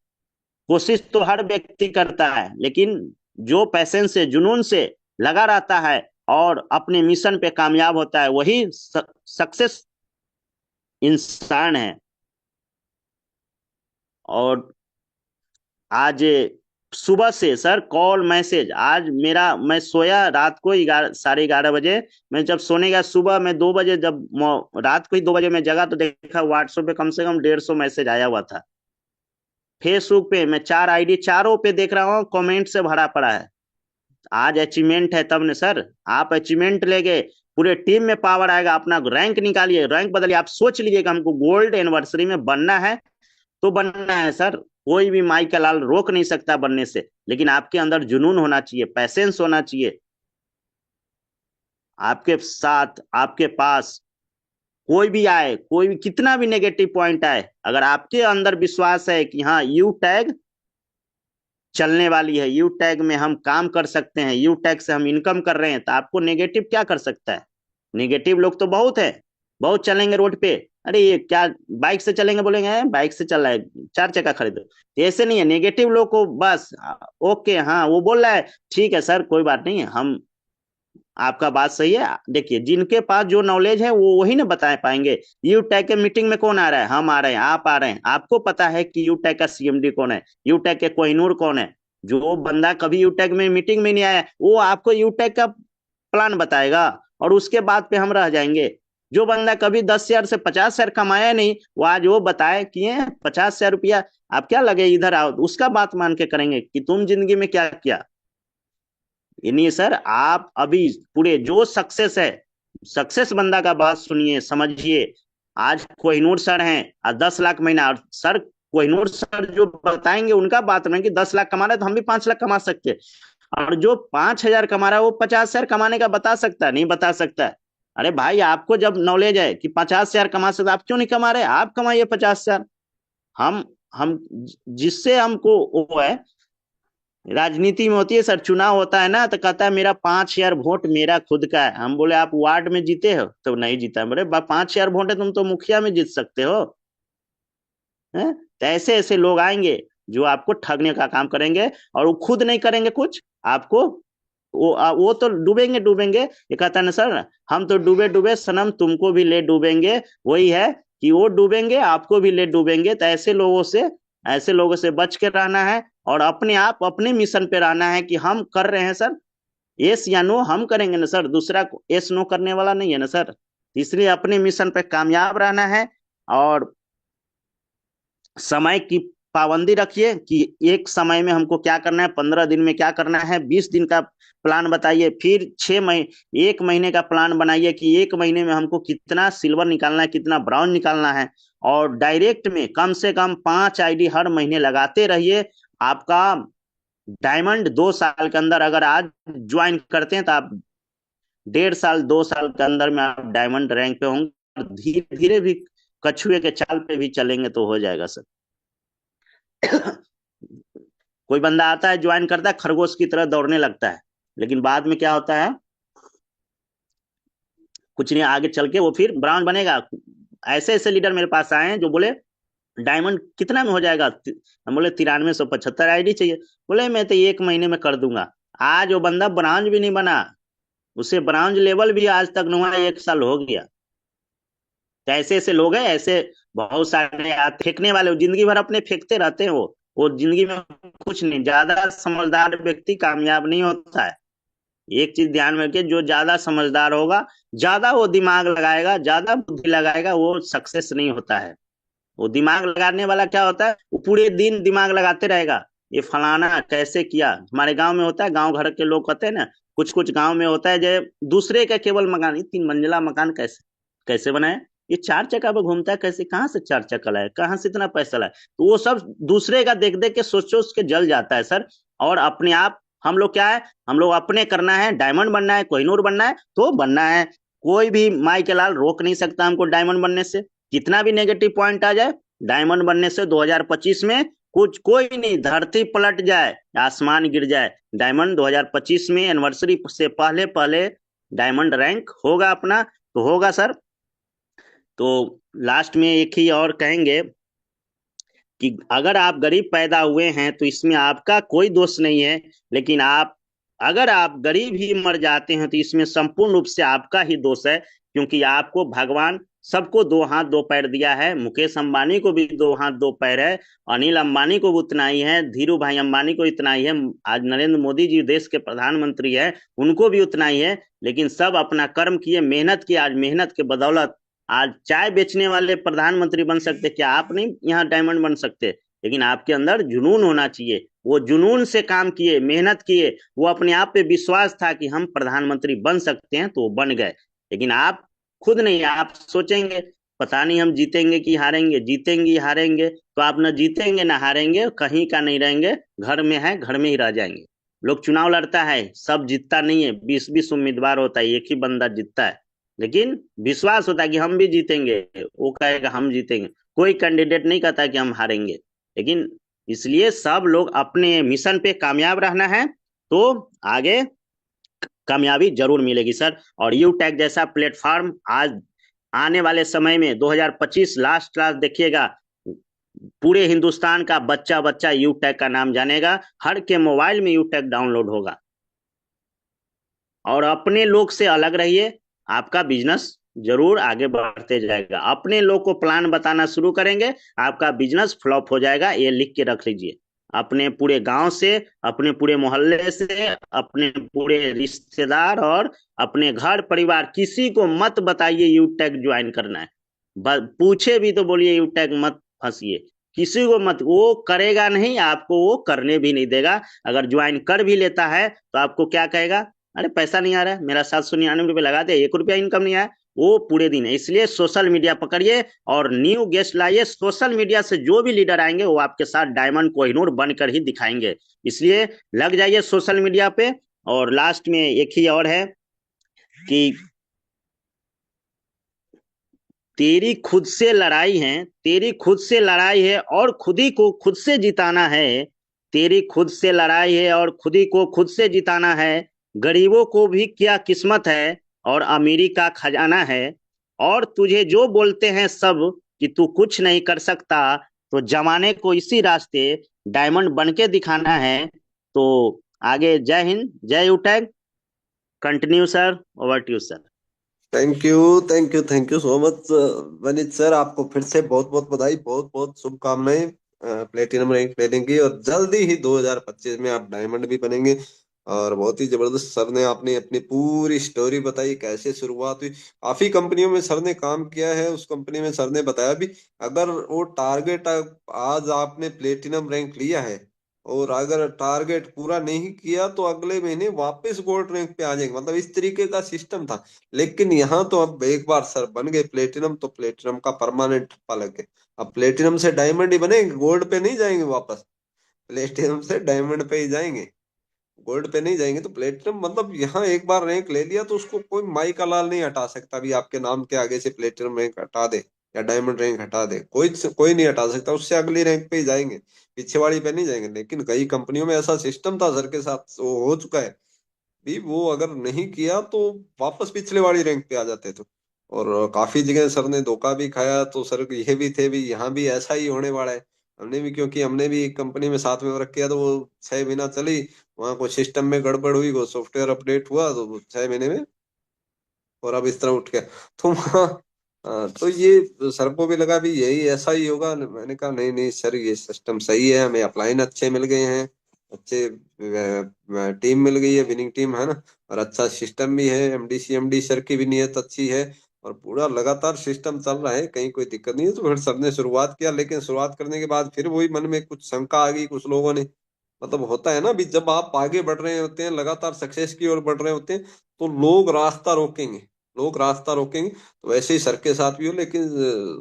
कोशिश तो हर व्यक्ति करता है, लेकिन जो पैशन से, जुनून से लगा रहता है और अपने मिशन पे कामयाब होता है, वही सक्सेस इंसान है। और आज सुबह से सर कॉल मैसेज, आज मेरा, मैं सोया रात को 11:30 बजे, मैं जब सोने गया सुबह में 2 बजे, जब रात को ही 2 बजे मैं जगा तो देखा व्हाट्सएप पे कम से कम 150 मैसेज आया हुआ था। फेसबुक पे मैं 4 आईडी चारों पे देख रहा हूँ, कमेंट से भरा पड़ा है। आज अचीवमेंट है तब ने सर, आप अचीवमेंट लेके पूरे टीम में पावर आएगा, अपना रैंक निकालिए, रैंक बदलिए। आप सोच लीजिएगा हमको गोल्ड एनिवर्सरी में बनना है तो बनना है सर, कोई भी माई का लाल रोक नहीं सकता बनने से, लेकिन आपके अंदर जुनून होना चाहिए, पैसेंस होना चाहिए। आपके साथ, आपके पास कोई भी आए, कोई भी कितना भी नेगेटिव पॉइंट आए, अगर आपके अंदर विश्वास है कि हाँ यू टैग चलने वाली है, यू टैग में हम काम कर सकते हैं, यू टैग से हम इनकम कर रहे हैं, तो आपको नेगेटिव क्या कर सकता है? नेगेटिव लोग तो बहुत है, बहुत चलेंगे रोड पे, अरे ये क्या बाइक से चलेंगे, बोलेंगे बाइक से चल रहा है, 4 चक्का खरीदो। तो ऐसे नहीं है, नेगेटिव लोग को बस ओके, हाँ वो बोल रहा है ठीक है सर कोई बात नहीं, हम आपका बात सही है। देखिए जिनके पास जो नॉलेज है वो वही ना बता पाएंगे। यू टैग के मीटिंग में कौन आ रहा है? हम आ रहे हैं, आप आ रहे हैं, आपको पता है कि यू टैग का सीएमडी कौन है, यू टैग के कोहिनूर कौन है। जो बंदा कभी यू टैग में मीटिंग में नहीं आया वो आपको यू टैग का प्लान बताएगा और उसके बाद पे हम रह जाएंगे। जो बंदा कभी 10,000 से 50,000 कमाया नहीं, वो आज वो बताए कि 50,000 रुपया, आप क्या लगे इधर आओ, उसका बात मान के करेंगे कि तुम जिंदगी में क्या किया। ये नहीं सर, आप अभी पूरे जो सक्सेस है, सक्सेस बंदा का बात सुनिए, समझिए। आज कोहिनूर सर हैं, 10 लाख महीना, और सर कोहिनूर सर जो बताएंगे उनका बात नहीं कि 10 लाख कमा रहे तो हम भी 5 लाख कमा सकते हैं, और जो 5,000 कमा रहा है वो 50,000 कमाने का बता सकता है? नहीं बता सकता है। अरे भाई आपको जब नॉलेज है कि 50,000 कमा सकते, आप क्यों नहीं कमा रहे? आप कमाइए 50,000। हम जिससे हमको वो है, राजनीति में होती है सर, चुनाव होता है ना तो कहता है मेरा 5,000 वोट मेरा खुद का है। हम बोले आप वार्ड में जीते हो? तो नहीं जीता। बोले 5,000 वोट है, तुम तो मुखिया में जीत सकते हो। है? तो ऐसे ऐसे लोग आएंगे जो आपको ठगने का काम करेंगे, और वो खुद नहीं करेंगे कुछ, आपको वो तो डूबेंगे डूबेंगे। ये कहता है ना सर, हम तो डूबे डूबे सनम तुमको भी ले डूबेंगे। वही है कि वो डूबेंगे आपको भी ले डूबेंगे। तो ऐसे लोगों से बच के रहना है, और अपने आप अपने मिशन पे रहना है कि हम कर रहे हैं सर, यस या नो हम करेंगे ना सर, दूसरा को यस नो करने वाला नहीं है ना सर। इसलिए अपने मिशन पे कामयाब रहना है, और समय की पाबंदी रखिए कि एक समय में हमको क्या करना है, 15 दिन में क्या करना है, 20 दिन का प्लान बताइए, फिर 6 महीने, 1 महीने का प्लान बनाइए कि 1 महीने में हमको कितना सिल्वर निकालना है, कितना ब्राउन निकालना है। और डायरेक्ट में कम से कम 5 आईडी हर महीने लगाते रहिए। आपका डायमंड 2 साल के अंदर, अगर आज ज्वाइन करते हैं तो आप 1.5 साल 2 साल के अंदर में आप डायमंड रैंक पे होंगे। धीरे धीरे भी कछुए के चाल पे भी चलेंगे तो हो जाएगा सर। कोई बंदा आता है ज्वाइन करता है, खरगोश की तरह दौड़ने लगता है, लेकिन बाद में क्या होता है, कुछ नहीं, आगे चल के वो फिर ब्राउन बनेगा। ऐसे ऐसे लीडर मेरे पास आए हैं जो बोले डायमंड कितना में हो जाएगा? हम बोले 9375 आईडी चाहिए। बोले मैं तो 1 महीने में कर दूंगा। आज वो बंदा ब्राउन भी नहीं बना, उसे ब्राउन लेवल भी आज तक नहीं हुआ, 1 साल हो गया। तो ऐसे ऐसे लोग हैं, ऐसे बहुत सारे फेंकने वाले, जिंदगी भर अपने फेंकते रहते हैं। वो जिंदगी में कुछ नहीं, ज्यादा समझदार व्यक्ति कामयाब नहीं होता है। एक चीज ध्यान में रखिए, जो ज्यादा समझदार होगा, ज्यादा वो दिमाग लगाएगा, ज्यादा बुद्धि लगाएगा, वो सक्सेस नहीं होता है। वो दिमाग लगाने वाला क्या होता है, वो पूरे दिन दिमाग लगाते रहेगा, ये फलाना कैसे किया। हमारे गांव में होता है, गांव घर के लोग कहते हैं ना, कुछ कुछ गांव में होता है जो दूसरे का केवल मकान, 3 मंजिला मकान कैसे कैसे बनाए, ये 4 चक्का पे घूमता है कैसे, कहाँ से 4 चक्का लाए, कहाँ से इतना पैसा लाए। तो वो सब दूसरे का देख देख के सोच सोच के जल जाता है सर। और अपने आप हम लोग क्या है, हम लोग अपने करना है, डायमंड बनना है, कोहिनूर बनना है तो बनना है। कोई भी माई के लाल रोक नहीं सकता हमको डायमंड बनने से। कितना भी नेगेटिव पॉइंट आ जाए, डायमंड बनने से 2025 में कुछ कोई नहीं, धरती पलट जाए, आसमान गिर जाए, डायमंड 2025 में एनिवर्सरी से पहले पहले डायमंड रैंक होगा अपना तो होगा सर। तो लास्ट में एक ही और कहेंगे कि अगर आप गरीब पैदा हुए हैं तो इसमें आपका कोई दोष नहीं है, लेकिन आप अगर आप गरीब ही मर जाते हैं तो इसमें संपूर्ण रूप से आपका ही दोष है, क्योंकि आपको भगवान सबको दो हाथ दो पैर दिया है। मुकेश अंबानी को भी दो हाथ दो पैर है, अनिल अंबानी को भी उतना ही है, धीरू भाई अंबानी को इतना ही है, आज नरेंद्र मोदी जी देश के प्रधानमंत्री है, उनको भी उतना ही है। लेकिन सब अपना कर्म किए, मेहनत किए, आज मेहनत के बदौलत आज चाय बेचने वाले प्रधानमंत्री बन सकते, क्या आप नहीं यहाँ डायमंड बन सकते? लेकिन आपके अंदर जुनून होना चाहिए, वो जुनून से काम किए, मेहनत किए, वो अपने आप पे विश्वास था कि हम प्रधानमंत्री बन सकते हैं तो वो बन गए। लेकिन आप खुद नहीं, आप सोचेंगे पता नहीं हम जीतेंगे कि हारेंगे, जीतेंगे हारेंगे, तो आप न जीतेंगे ना हारेंगे, कहीं का नहीं रहेंगे, घर में है घर में ही रह जाएंगे। लोग चुनाव लड़ता है, सब जीतता नहीं है, 20-20 उम्मीदवार होता है, एक ही बंदा जीतता है, लेकिन विश्वास होता है कि हम भी जीतेंगे, वो कहेगा हम जीतेंगे। कोई कैंडिडेट नहीं कहता कि हम हारेंगे। लेकिन इसलिए सब लोग अपने मिशन पे कामयाब रहना है, तो आगे कामयाबी जरूर मिलेगी सर। और यू टैग जैसा प्लेटफॉर्म आज आने वाले समय में 2025 लास्ट लास्ट देखिएगा, पूरे हिंदुस्तान का बच्चा बच्चा यू टैग का नाम जानेगा, हर के मोबाइल में यू टैग डाउनलोड होगा। और अपने लोग से अलग रहिए, आपका बिजनेस जरूर आगे बढ़ते जाएगा। अपने लोग को प्लान बताना शुरू करेंगे, आपका बिजनेस फ्लॉप हो जाएगा, ये लिख के रख लीजिए। अपने पूरे गांव से, अपने पूरे मोहल्ले से, अपने पूरे रिश्तेदार और अपने घर परिवार, किसी को मत बताइए यूटेक ज्वाइन करना है। पूछे भी तो बोलिए यूटेक मत फंसिए, किसी को मत, वो करेगा नहीं, आपको वो करने भी नहीं देगा। अगर ज्वाइन कर भी लेता है तो आपको क्या कहेगा, अरे पैसा नहीं आ रहा है, मेरा 799 रुपये लगा दे, 1 रुपया इनकम नहीं आया, वो पूरे दिन है। इसलिए सोशल मीडिया पकड़िए और न्यू गेस्ट लाइए। सोशल मीडिया से जो भी लीडर आएंगे वो आपके साथ डायमंड कोहिनूर बनकर ही दिखाएंगे। इसलिए लग जाइए सोशल मीडिया पे। और लास्ट में एक ही और है कि तेरी खुद से लड़ाई है, तेरी खुद से लड़ाई है और खुद ही को खुद से जिताना है। तेरी खुद से लड़ाई है और खुद ही को खुद से जिताना है। गरीबों को भी क्या किस्मत है और अमीरी का खजाना है। और तुझे जो बोलते हैं सब कि तू कुछ नहीं कर सकता, तो जमाने को इसी रास्ते डायमंड बन के दिखाना है। तो आगे जय हिंद, जय UTag. Continue sir, over to you sir. Thank you, thank you, thank you so much Vanit sir. आपको फिर से बहुत बहुत बधाई, बहुत बहुत शुभकामनाएं प्लेटिनम रैंक लेने की, और जल्दी ही 2025 में आप डायमंड भी बनेंगे। और बहुत ही जबरदस्त सर ने आपने अपनी पूरी स्टोरी बताई, कैसे शुरुआत हुई। काफी कंपनियों में सर ने काम किया है, उस कंपनी में सर ने बताया भी, अगर वो टारगेट आज आपने प्लेटिनम रैंक लिया है और अगर टारगेट पूरा नहीं किया तो अगले महीने वापस गोल्ड रैंक पे आ जाएंगे, मतलब इस तरीके का सिस्टम था। लेकिन यहाँ तो अब एक बार सर बन गए प्लेटिनम तो प्लेटिनम का परमानेंट ठप्पा लग गया। अब प्लेटिनम से डायमंड ही बनेंगे, गोल्ड पे नहीं जाएंगे वापस, प्लेटिनम से डायमंड पे ही जाएंगे, गोल्ड पे नहीं जाएंगे। तो प्लेटिनम मतलब यहाँ एक बार रैंक ले लिया तो उसको कोई माई का लाल नहीं हटा सकता, भी आपके नाम के आगे से प्लेटिनम रैंक हटा दे या डायमंड रैंक हटा दे, कोई कोई नहीं हटा सकता, उससे अगली रैंक पे ही जाएंगे, पीछे वाली पे नहीं जाएंगे। लेकिन कई कंपनियों में ऐसा सिस्टम था सर के साथ, वो हो चुका है भी, वो अगर नहीं किया तो वापस पिछले वाली रैंक पे आ जाते थे। और काफी जगह सर ने धोखा भी खाया, तो सर ये भी थे भी यहाँ भी ऐसा ही होने वाला है। हमने भी, क्योंकि हमने भी एक कंपनी में साथ में वर्क किया, तो वो 6 महीना चली, वहाँ को सिस्टम में गड़बड़ हुई, वो सॉफ्टवेयर अपडेट हुआ तो वो 6 महीने में और अब इस तरह उठ गया। तो वहाँ तो ये सर को भी लगा भी यही ऐसा ही होगा। मैंने कहा नहीं नहीं सर, ये सिस्टम सही है, हमें अपलाइन अच्छे मिल गए हैं, अच्छे टीम मिल गई है, विनिंग टीम है ना, और अच्छा सिस्टम भी है, एमडी सर की भी नीयत अच्छी है, और पूरा लगातार सिस्टम चल रहा है, कहीं कोई दिक्कत नहीं है। तो फिर सर ने शुरुआत किया, लेकिन शुरुआत करने के बाद फिर वही मन में कुछ शंका आ गई कुछ लोगों ने। मतलब होता है ना भी, जब आप आगे बढ़ रहे होते हैं, लगातार सक्सेस की ओर बढ़ रहे होते हैं, तो लोग रास्ता रोकेंगे, लोग रास्ता रोकेंगे। तो वैसे ही सर के साथ भी हो, लेकिन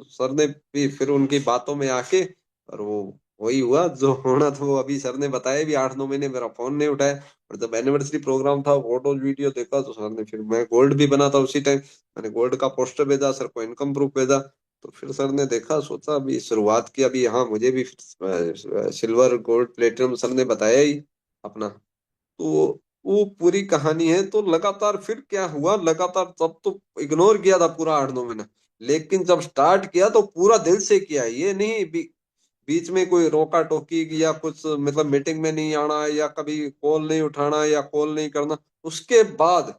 सर ने भी फिर उनकी बातों में आके, और वो वही हुआ जो होना था। वो अभी सर ने बताया भी, 8-9 महीने मेरा फोन नहीं उठाया, और जब एनिवर्सरी प्रोग्राम था, फोटो वीडियो देखा, तो सर ने फिर, मैं गोल्ड भी बना था उसी टाइम, मैंने गोल्ड का पोस्टर भेजा सर को, इनकम प्रूफ भेजा। तो फिर सर ने देखा, सोचा अभी शुरुआत की, अभी हाँ मुझे भी सिल्वर गोल्ड प्लेटिनम सर ने बताया ही अपना। तो वो पूरी कहानी है। तो लगातार फिर क्या हुआ, लगातार तब तो इग्नोर किया था पूरा 8-9 महीना, लेकिन जब स्टार्ट किया तो पूरा दिल से किया। ये नहीं बीच में कोई रोका टोकी या कुछ, मतलब मीटिंग में नहीं आना या कभी कॉल नहीं उठाना या कॉल नहीं करना। उसके बाद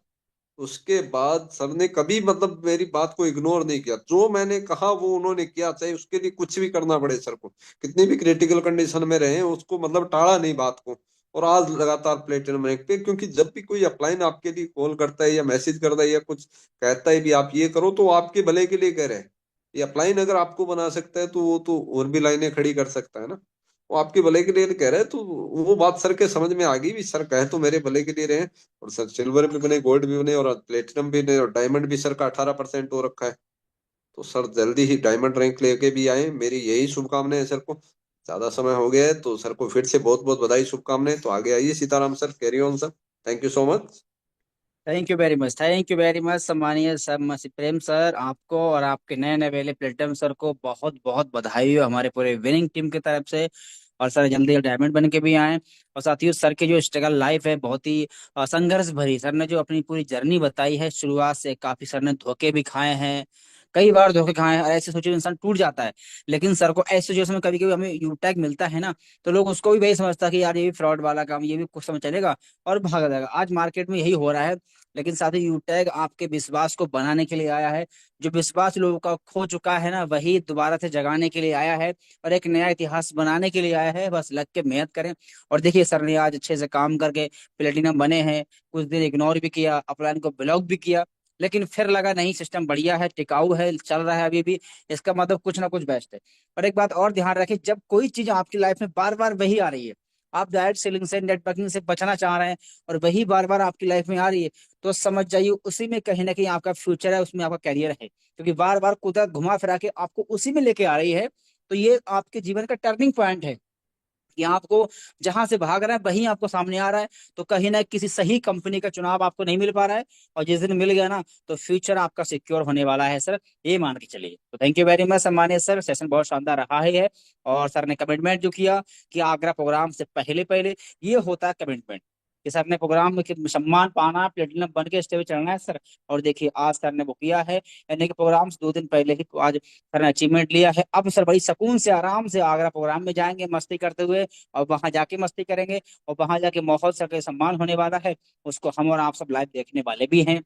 उसके बाद सर ने कभी मतलब मेरी बात को इग्नोर नहीं किया। जो मैंने कहा वो उन्होंने किया, चाहे उसके लिए कुछ भी करना पड़े सर को, कितनी भी क्रिटिकल कंडीशन में रहे, उसको मतलब टाला नहीं बात को। और आज लगातार प्लेटिनम रैंक पे, क्योंकि जब भी कोई अपलाइन आपके लिए कॉल करता है या मैसेज करता है या कुछ कहता है भी आप ये करो, तो वो आपके भले के लिए कह रहे हैं। ये अपलाइन अगर आपको बना सकता है तो वो तो और भी लाइनें खड़ी कर सकता है ना। वो आपके भले के लिए कह रहे हैं, तो वो बात सर के समझ में आ गई भी, सर कहे तो मेरे भले के लिए रहे। और सर सिल्वर भी बने, गोल्ड भी बने, और प्लेटिनम भी बने, और डायमंड भी सर का 18% हो रखा है। तो सर जल्दी ही डायमंड रैंक लेके भी आए, मेरी यही शुभकामनाएं है सर को। ज्यादा समय हो गया है तो सर को फिर से बहुत बहुत बधाई, शुभकामनाएं। तो आगे आइए Sitaram sir, carry on sir. Thank you so much. Thank you very much, thank you very much सम्मानीय सर प्रेम सर, आपको और आपके नए नए वाले प्लेटफॉर्म सर को बहुत बहुत बधाई हो हमारे पूरे विनिंग टीम की तरफ से। और सर जल्दी डायमंड बन के भी आए। और साथ ही सर की जो स्ट्रगल लाइफ है बहुत ही संघर्ष भरी, सर ने जो अपनी पूरी जर्नी बताई है शुरुआत से, काफी सर ने धोखे भी खाए हैं, कई बार धोखे खाए हैं और ऐसे सोचे इंसान टूट जाता है। लेकिन सर को ऐसे सिचुएशन में कभी कभी हमें यू टैग मिलता है ना, तो लोग उसको भी वही समझता है कि यार ये भी फ्रॉड वाला काम, ये भी कुछ समय चलेगा और भाग जाएगा। आज मार्केट में यही हो रहा है। लेकिन साथ ही यूटैग आपके विश्वास को बनाने के लिए आया है। जो विश्वास लोगों का खो चुका है ना, वही दोबारा से जगाने के लिए आया है और एक नया इतिहास बनाने के लिए आया है। बस लग के मेहनत करें। और देखिए सर ने आज अच्छे से काम करके प्लेटिनम बने हैं। कुछ दिन इग्नोर भी किया, अपलाइन को ब्लॉक भी किया, लेकिन फिर लगा नहीं सिस्टम बढ़िया है, टिकाऊ है, चल रहा है अभी भी, इसका मतलब कुछ ना कुछ बेस्ट है। और एक बात और ध्यान रखें, जब कोई चीज आपकी लाइफ में बार बार वही आ रही है, आप डायरेक्ट सेलिंग से, नेटवर्किंग से बचना चाह रहे हैं और वही बार बार आपकी लाइफ में आ रही है, तो समझ जाइए उसी में कहीं ना कहीं आपका फ्यूचर है, उसमें आपका करियर है। क्योंकि बार बार कुदरत घुमा फिरा के आपको उसी में लेके आ रही है। तो ये आपके जीवन का टर्निंग पॉइंट है कि आपको जहां से भाग रहा है वहीं आपको सामने आ रहा है। तो कहीं ना किसी सही कंपनी का चुनाव आपको नहीं मिल पा रहा है, और जिस दिन मिल गया ना तो फ्यूचर आपका सिक्योर होने वाला है सर, ये मान के चलिए। तो थैंक यू वेरी मच सम्मानित सर, सेशन बहुत शानदार रहा है। और सर ने कमिटमेंट जो किया कि आगरा प्रोग्राम से पहले पहले, ये होता है कमिटमेंट कि सर ने प्रोग्राम में सम्मान पाना, प्लेटिनम बन के स्टेज पे चढ़ना है सर। और देखिए आज सर ने वो किया है, यानी कि प्रोग्राम से 2 दिन पहले ही तो आज सर ने अचीवमेंट लिया है। अब सर बड़ी सुकून से आराम से आगरा प्रोग्राम में जाएंगे मस्ती करते हुए, और वहां जाके मस्ती करेंगे। और वहां जाके माहौल सर का सम्मान होने वाला है, उसको हम और आप सब लाइव देखने वाले भी हैं।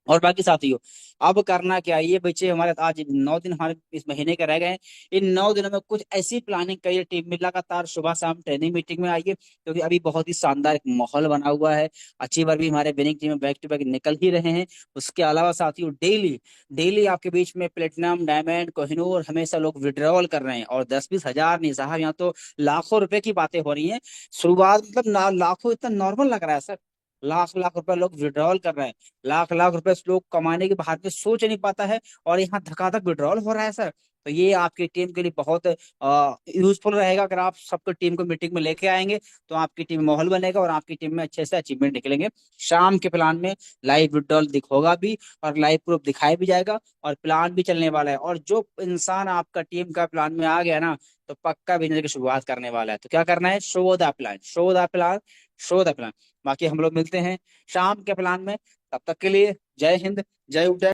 और बाकी साथियों, अब करना क्या है, ये बच्चे हमारे आज 9 दिन हमारे इस महीने के रह गए हैं। इन 9 दिनों में कुछ ऐसी प्लानिंग करिए टीम में, लगातार सुबह शाम ट्रेनिंग मीटिंग में आइए, क्योंकि अभी बहुत ही शानदार एक माहौल बना हुआ है। अचीवर भी हमारे विनिंग टीम में बैक टू बैक निकल ही रहे हैं। उसके अलावा साथियों, डेली डेली आपके बीच में प्लेटिनम, डायमंड, कोहिनूर हमेशा लोग विड्रॉल कर रहे हैं, और 10-20 हजार नहीं साहब, यहाँ तो लाखों रुपए की बातें हो रही हैं। शुरुआत मतलब लाखों इतना नॉर्मल लग रहा है सर, लाख लाख रुपए लोग विड्रॉल कर रहे हैं। लाख लाख रुपए लोग कमाने के बाद में सोच नहीं पाता है, और यहाँ धकाधक विड्रॉल हो रहा है सर। तो ये आपकी टीम के लिए बहुत यूजफुल रहेगा। अगर आप सबको टीम को मीटिंग में लेके आएंगे तो आपकी टीम में माहौल बनेगा और आपकी टीम में अच्छे से अचीवमेंट निकलेंगे। शाम के प्लान में लाइव विड्रॉल दिखोगा भी, और लाइव प्रूफ दिखाया भी जाएगा, और प्लान भी चलने वाला है। और जो इंसान आपका टीम का प्लान में आ गया ना, तो पक्का बिजनेस की शुरुआत करने वाला है। तो क्या करना है, show the plan, show the plan, show the plan. बाकी हम लोग मिलते हैं शाम के प्लान में। तब तक के लिए जय हिंद, जय उदय।